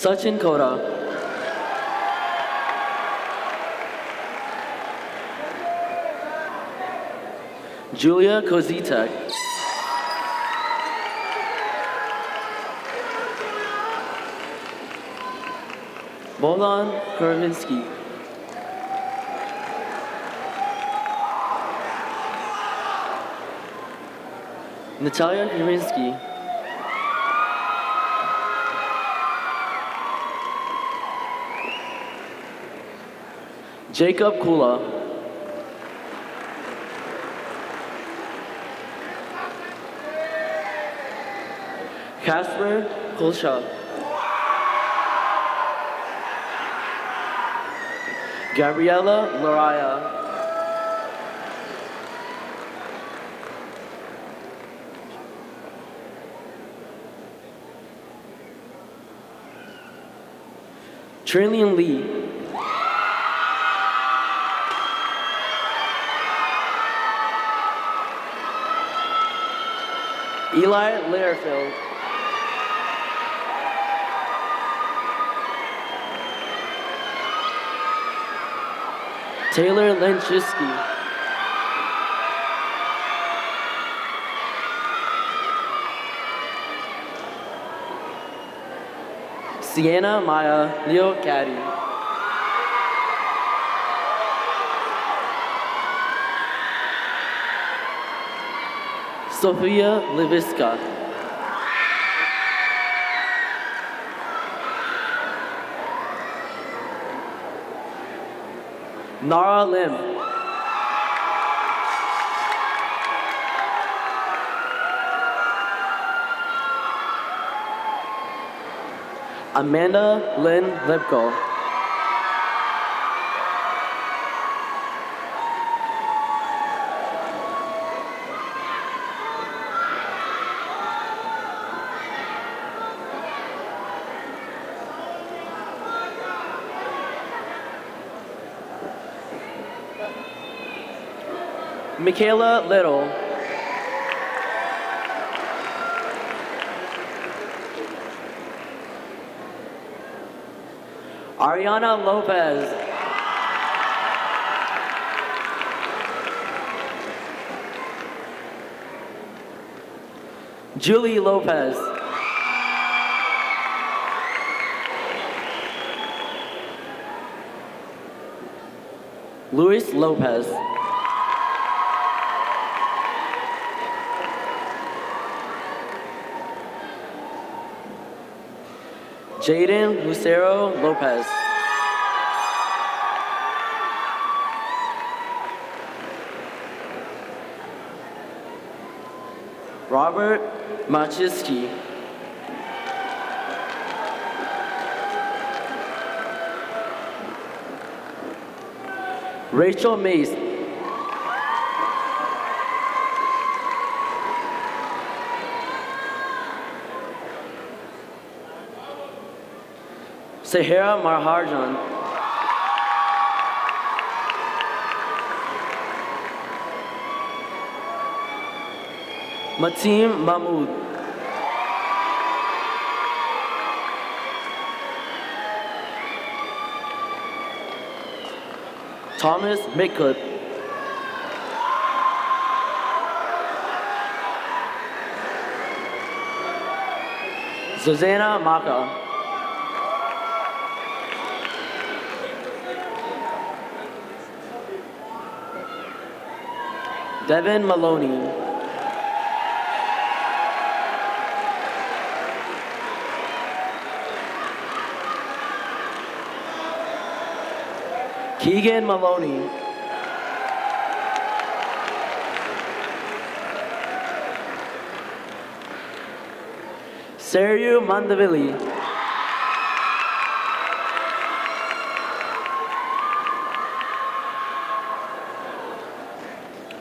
Sachin Kota. Julia Kozitek. Bolan Kurvinsky. Natalia Kurvinsky. Jacob Kula. Casper Kulsha. Gabriela Loraya. Trillian Lee. Eli Learfield. Taylor Lenchiski. Sienna Maya Leo Caddy. Sophia Liviska. Nara Lim. Amanda Lynn Lipko. Michaela Little. Ariana Lopez. Julie Lopez. Luis Lopez. Jaden Lucero Lopez. Robert Machiski. Rachel Mace. Sahara Marharjan. Mateen Mahmood. Thomas Mikut. Susanna Maka. Devin Maloney. Keegan Maloney. Sergio Mandavili.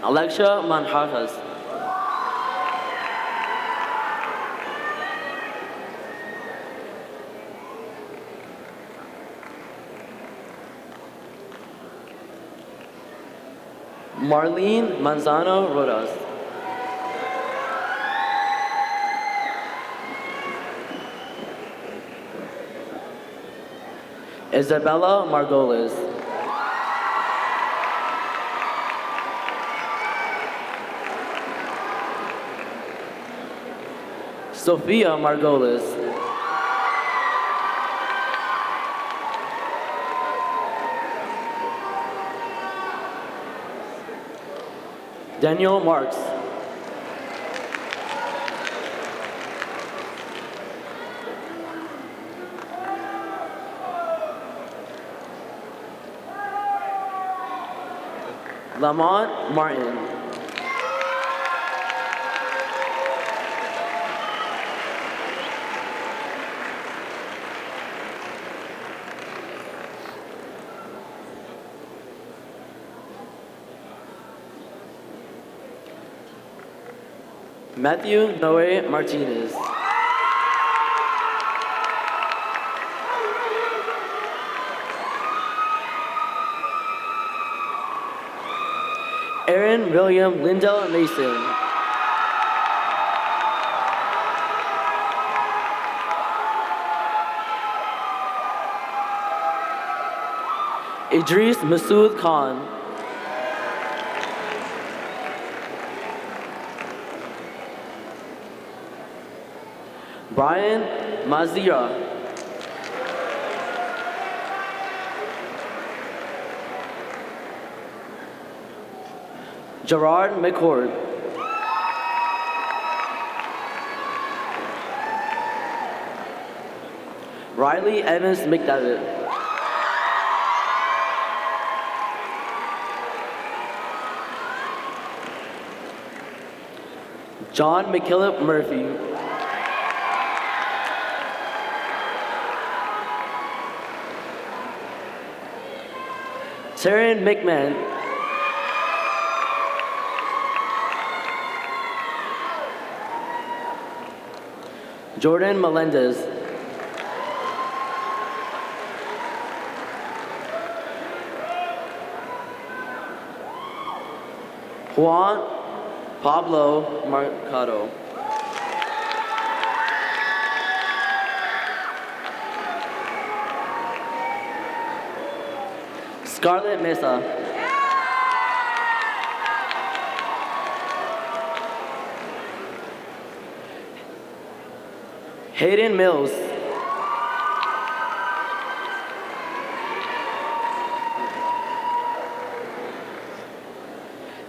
Alexia Manhatas. Marlene Manzano Rodas. Isabella Margolis. Sophia Margolis. Daniel Marks. Lamont Martin. Matthew Noe Martinez. Aaron William Lindell Mason. Idris Masood Khan. Brian Mazira. Gerard McCord. Riley Evans McDevitt. John McKillop Murphy. Taryn McMahon. Jordan Melendez. Juan Pablo Mercado. Scarlett Mesa. Hayden Mills.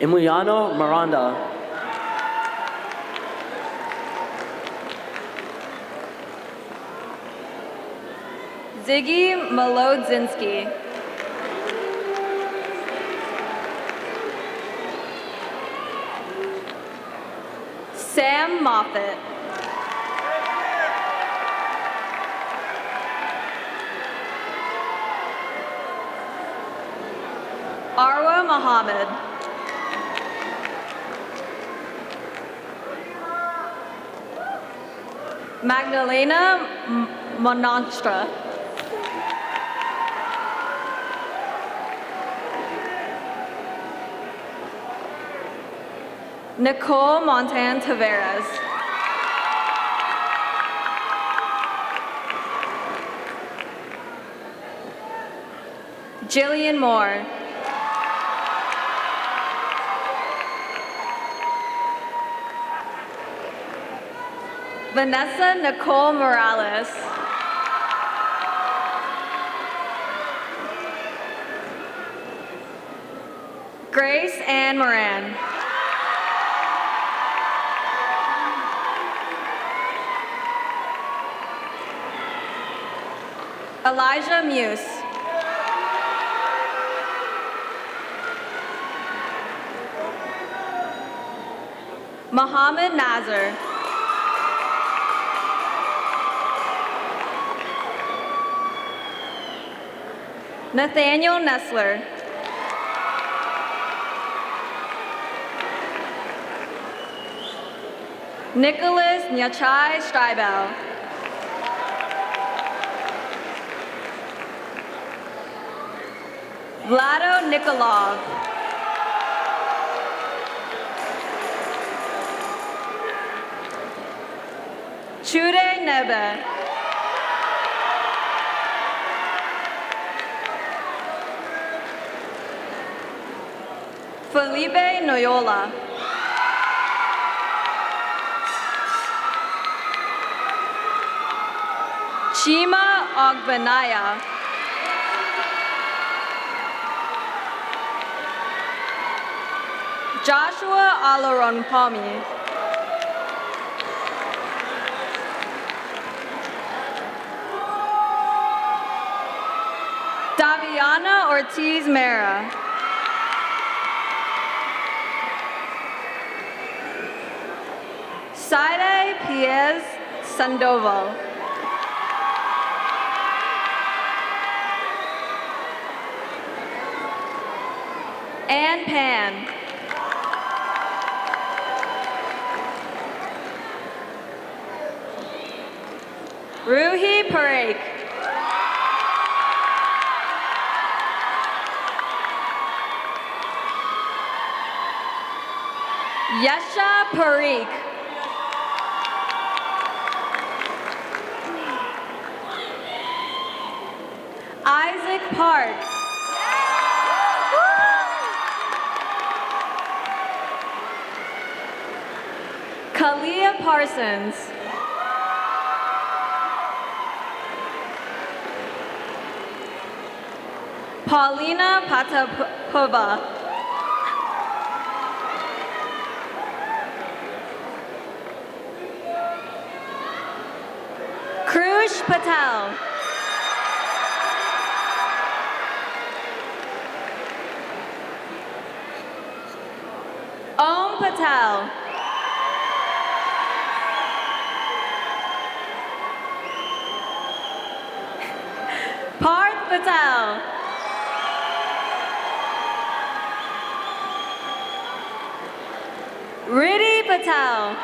Emiliano Miranda. Ziggy Molodzinski. Sam Moffett. Arwa Muhammad. Magdalena Mononstra. Nicole Montan Taveras. Jillian Moore. Vanessa Nicole Morales. Grace Ann Moran. Elijah Muse. Mohammed Nazar. Nathaniel Nessler. Nicholas Nyachai Streibel. Vlado Nikolov. Chude Nebe. Felipe Noyola. Chima Ogbanaya. Joshua Alaron Palmi. Daviana Ortiz Mera. Saide Piez Sandoval. Ann Pan. Ruhi Parikh. Yesha Parikh. Isaac Park. Kalia Parsons. Paulina Patapova. Krush Patel. Om Patel. Parth Patel. Riddhi Patel.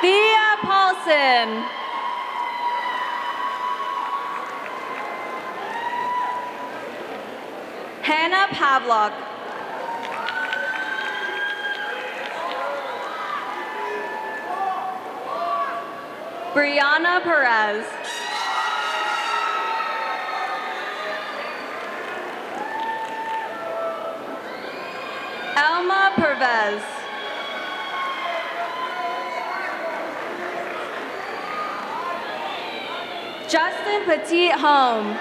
Thea Paulson. Hannah Pavlok. Brianna Perez. Elma Pervez. Justin Petit Home.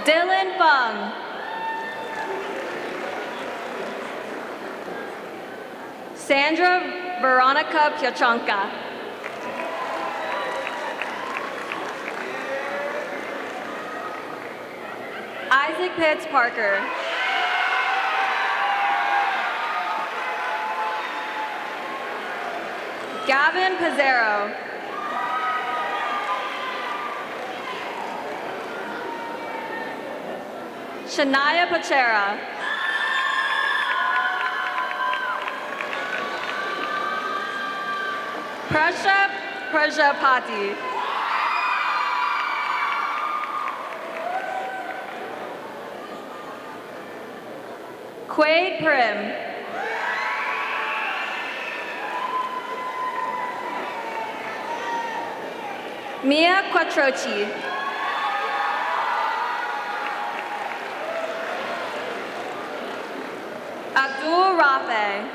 Dylan Fung. Sandra Veronica Piachanka. Isaac Pitts Parker. Gavin Pizzaro. Shania Pachera. Prasha Prajapati. Quaid Prim. Mia Quattrochi. Abdul Rafe.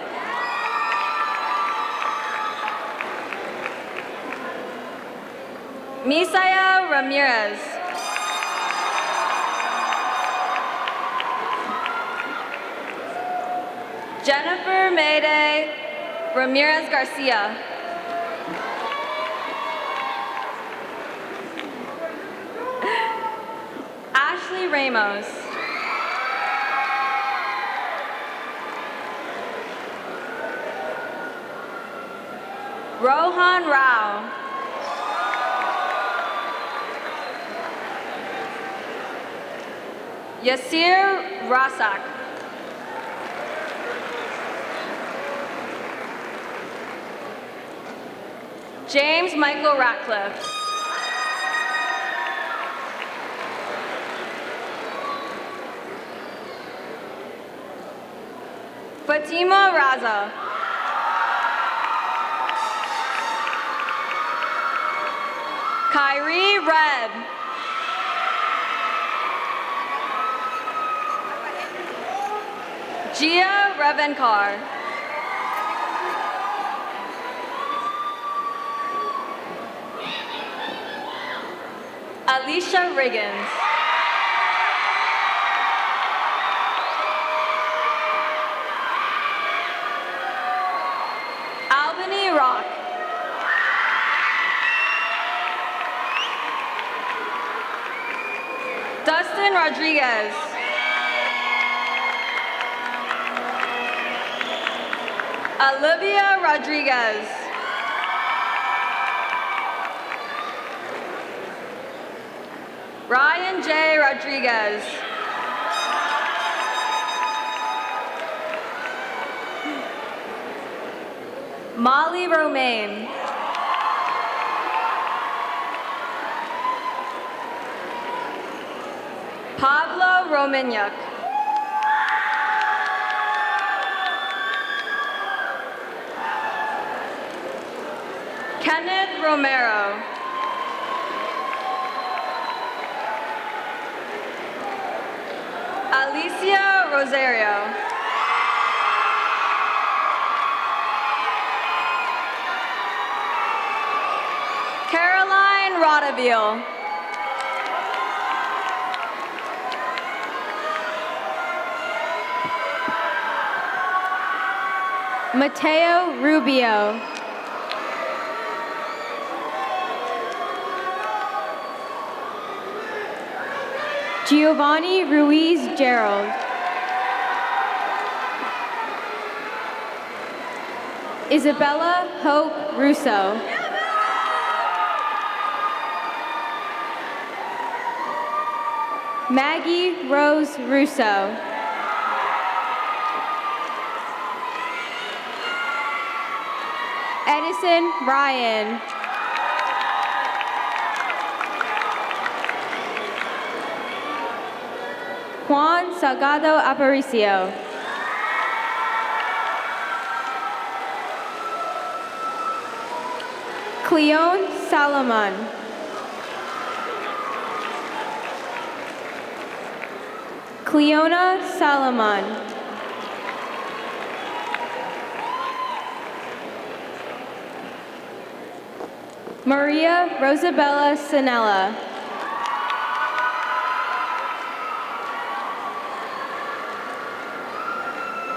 Misaya Ramirez. Jennifer Mayday Ramirez Garcia. Ashley Ramos. Rohan Rao. Yasir Rasak. James Michael Ratcliffe. Fatima Raza. Kyrie Red. Gia Revenkar. Alicia Riggins. Albany Rock. Dustin Rodriguez. Olivia Rodriguez. Ryan J. Rodriguez. Molly Romaine. Pablo Romaniuk. Kenneth Romero. Alicia Rosario. Caroline Rodaville. Mateo Rubio. Giovanni Ruiz Gerald. Isabella Hope Russo. Maggie Rose Russo. Edison Ryan. Juan Salgado Aparicio. Cleone Salomon. Cleona Salomon. Maria Rosabella Sanella.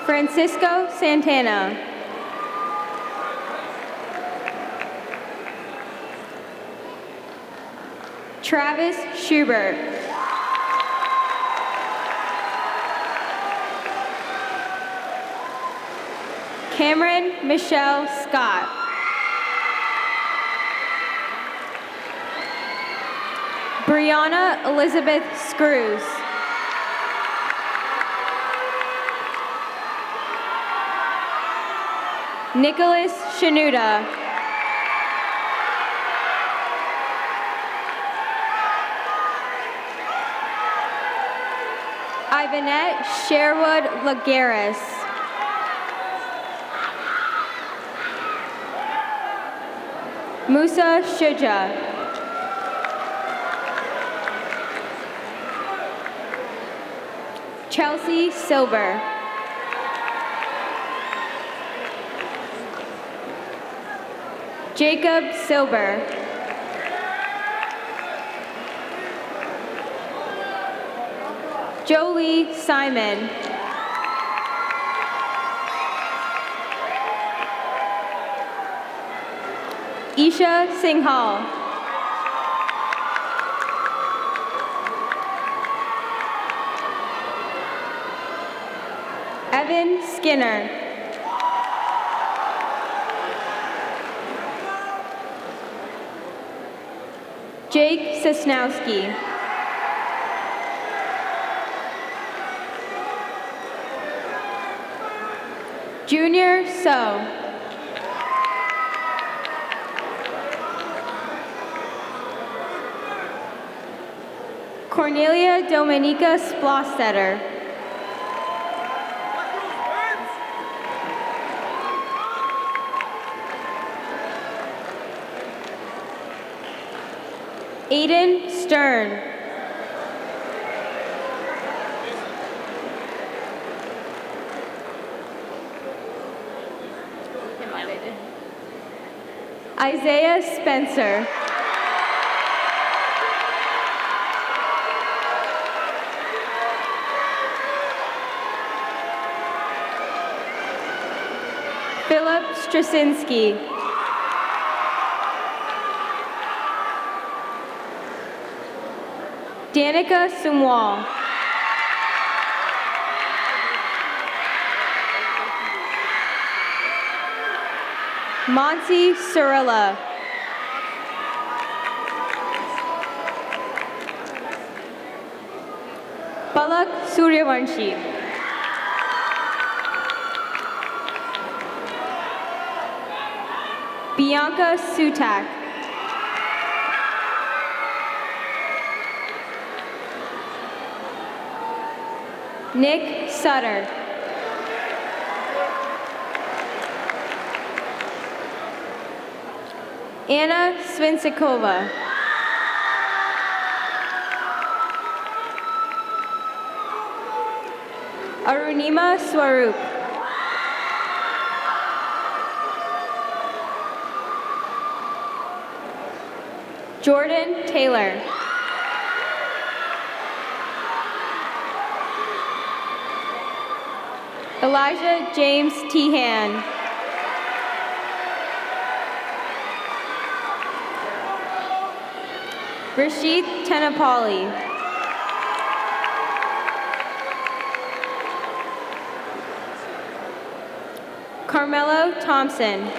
Francisco Santana. Travis Schubert. Cameron Michelle Scott. Brianna Elizabeth Screws. Nicholas Shanuda. Ivanette Sherwood Lagares. Musa Shuja. Chelsea Silver. Jacob Silver. Jolie Simon. Isha Singhal. Evan Skinner. Jake Sosnowski. Junior So. Cornelia Dominica Splostetter. Aiden Stern. Isaiah Spencer. Philip Straczynski. Danica Sumwal. Monty Cirilla. Palak Suryavanshi. Bianca Sutak. Nick Sutter. Anna Svinsakova. Arunima Swaroop. Jordan Taylor. Elijah James Tehan. Rashid Tenapali. Carmelo Thompson.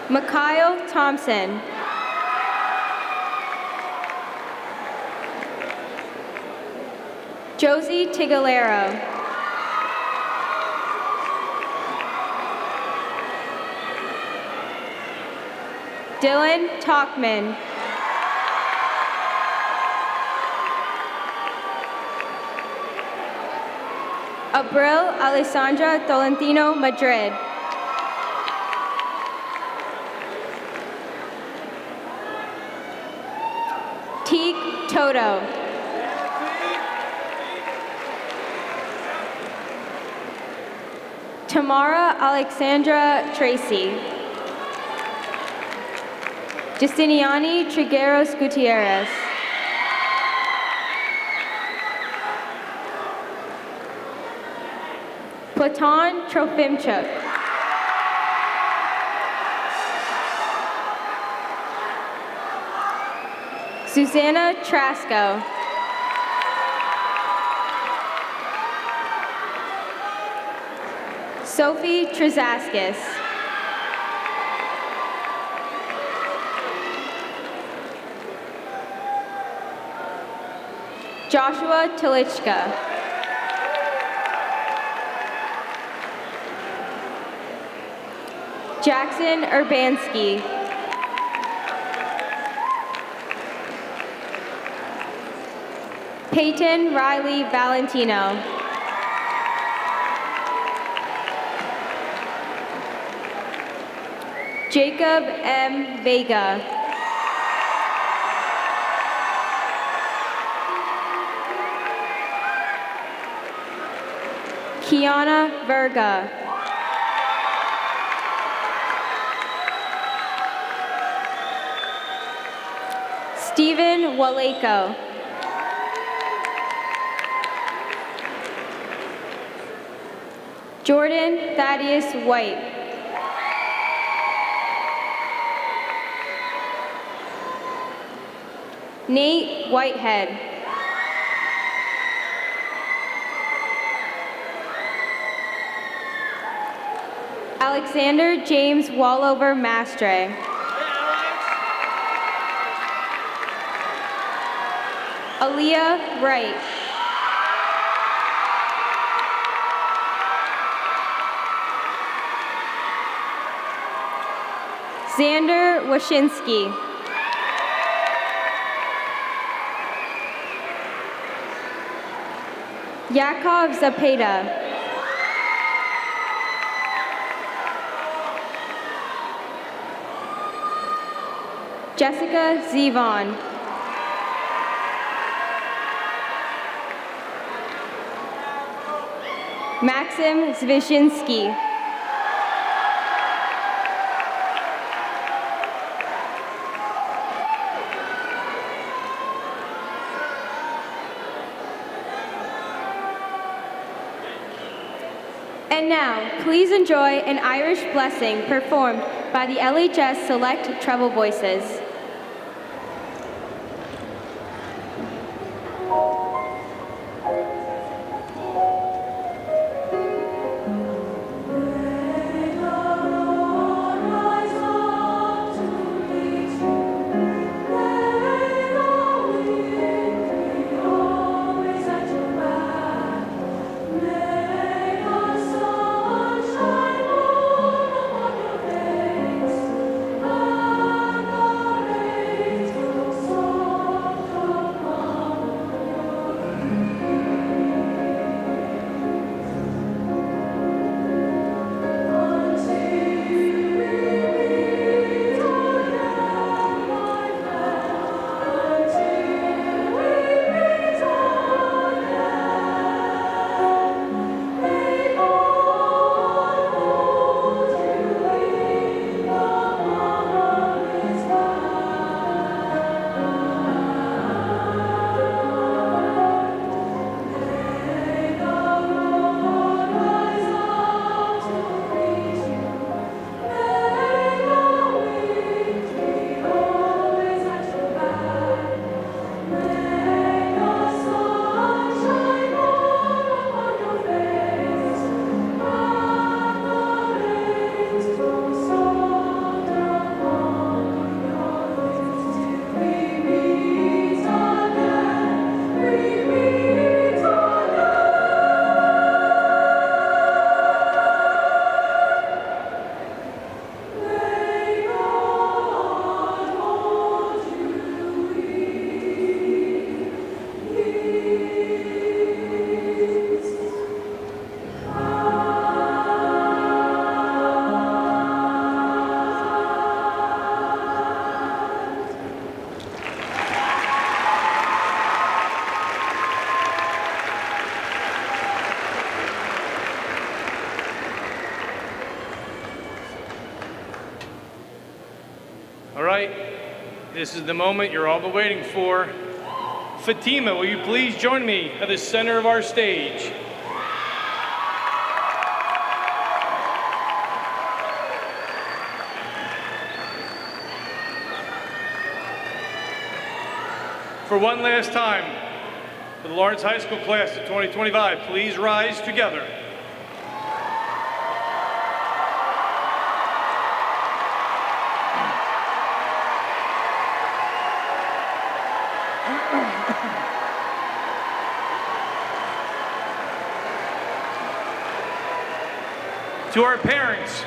Mikhail Thompson. Josie Tigalero. Dylan Talkman. Abril Alessandra Tolentino Madrid. Teague Toto. Tamara Alexandra Tracy. Justiniani Trigueros Gutierrez. Platon Trofimchuk. Susanna Trasco. Sophie Trezaskis. Joshua Tilichka. Jackson Urbanski. Peyton Riley Valentino. Jacob M. Vega. Kiana Verga. Stephen Waleko. Jordan Thaddeus White. Nate Whitehead. Alexander James Wallover Mastre. Aaliyah Wright. Xander Washinsky. Yakov Zapata. Jessica Zevon. Maxim Zvishinsky. And now, please enjoy an Irish blessing performed by the LHS Select Treble Voices. All right, this is the moment you're all been waiting for. Fatima, will you please join me at the center of our stage? For one last time, for the Lawrence High School class of 2025, please rise together. To our parents,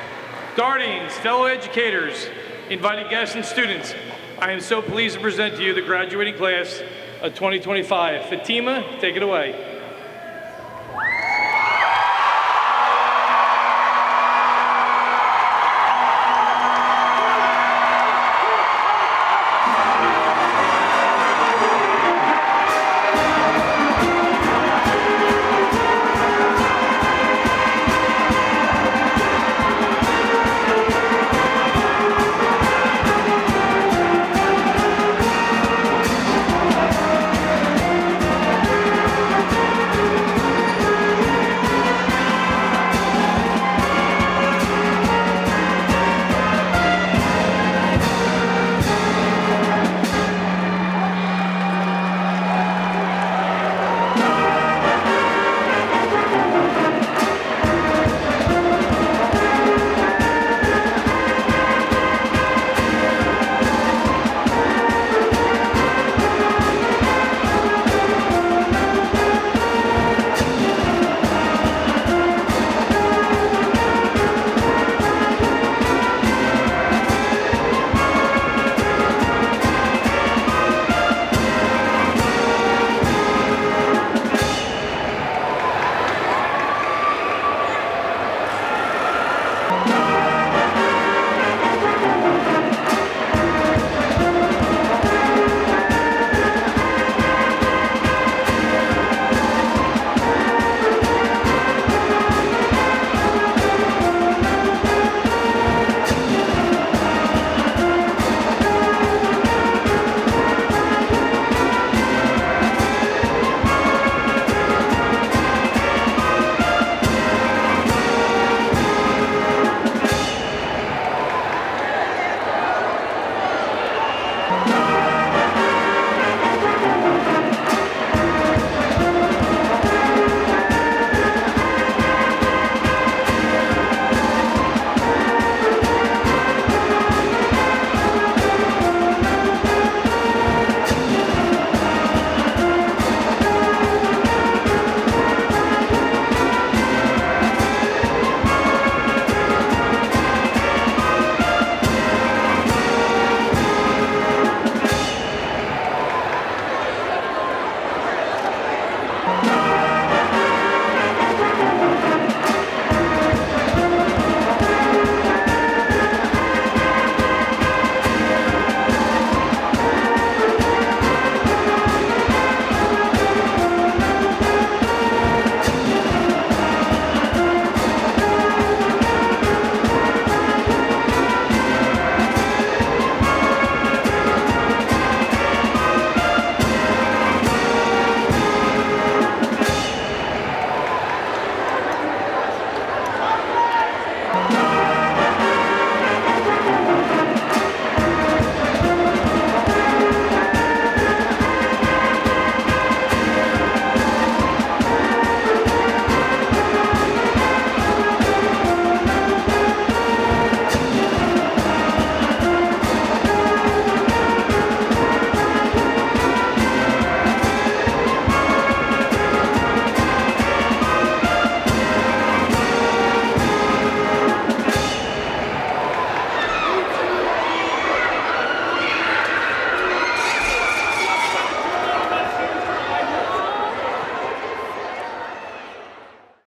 guardians, fellow educators, invited guests, and students, I am so pleased to present to you the graduating class of 2025. Fatima, take it away.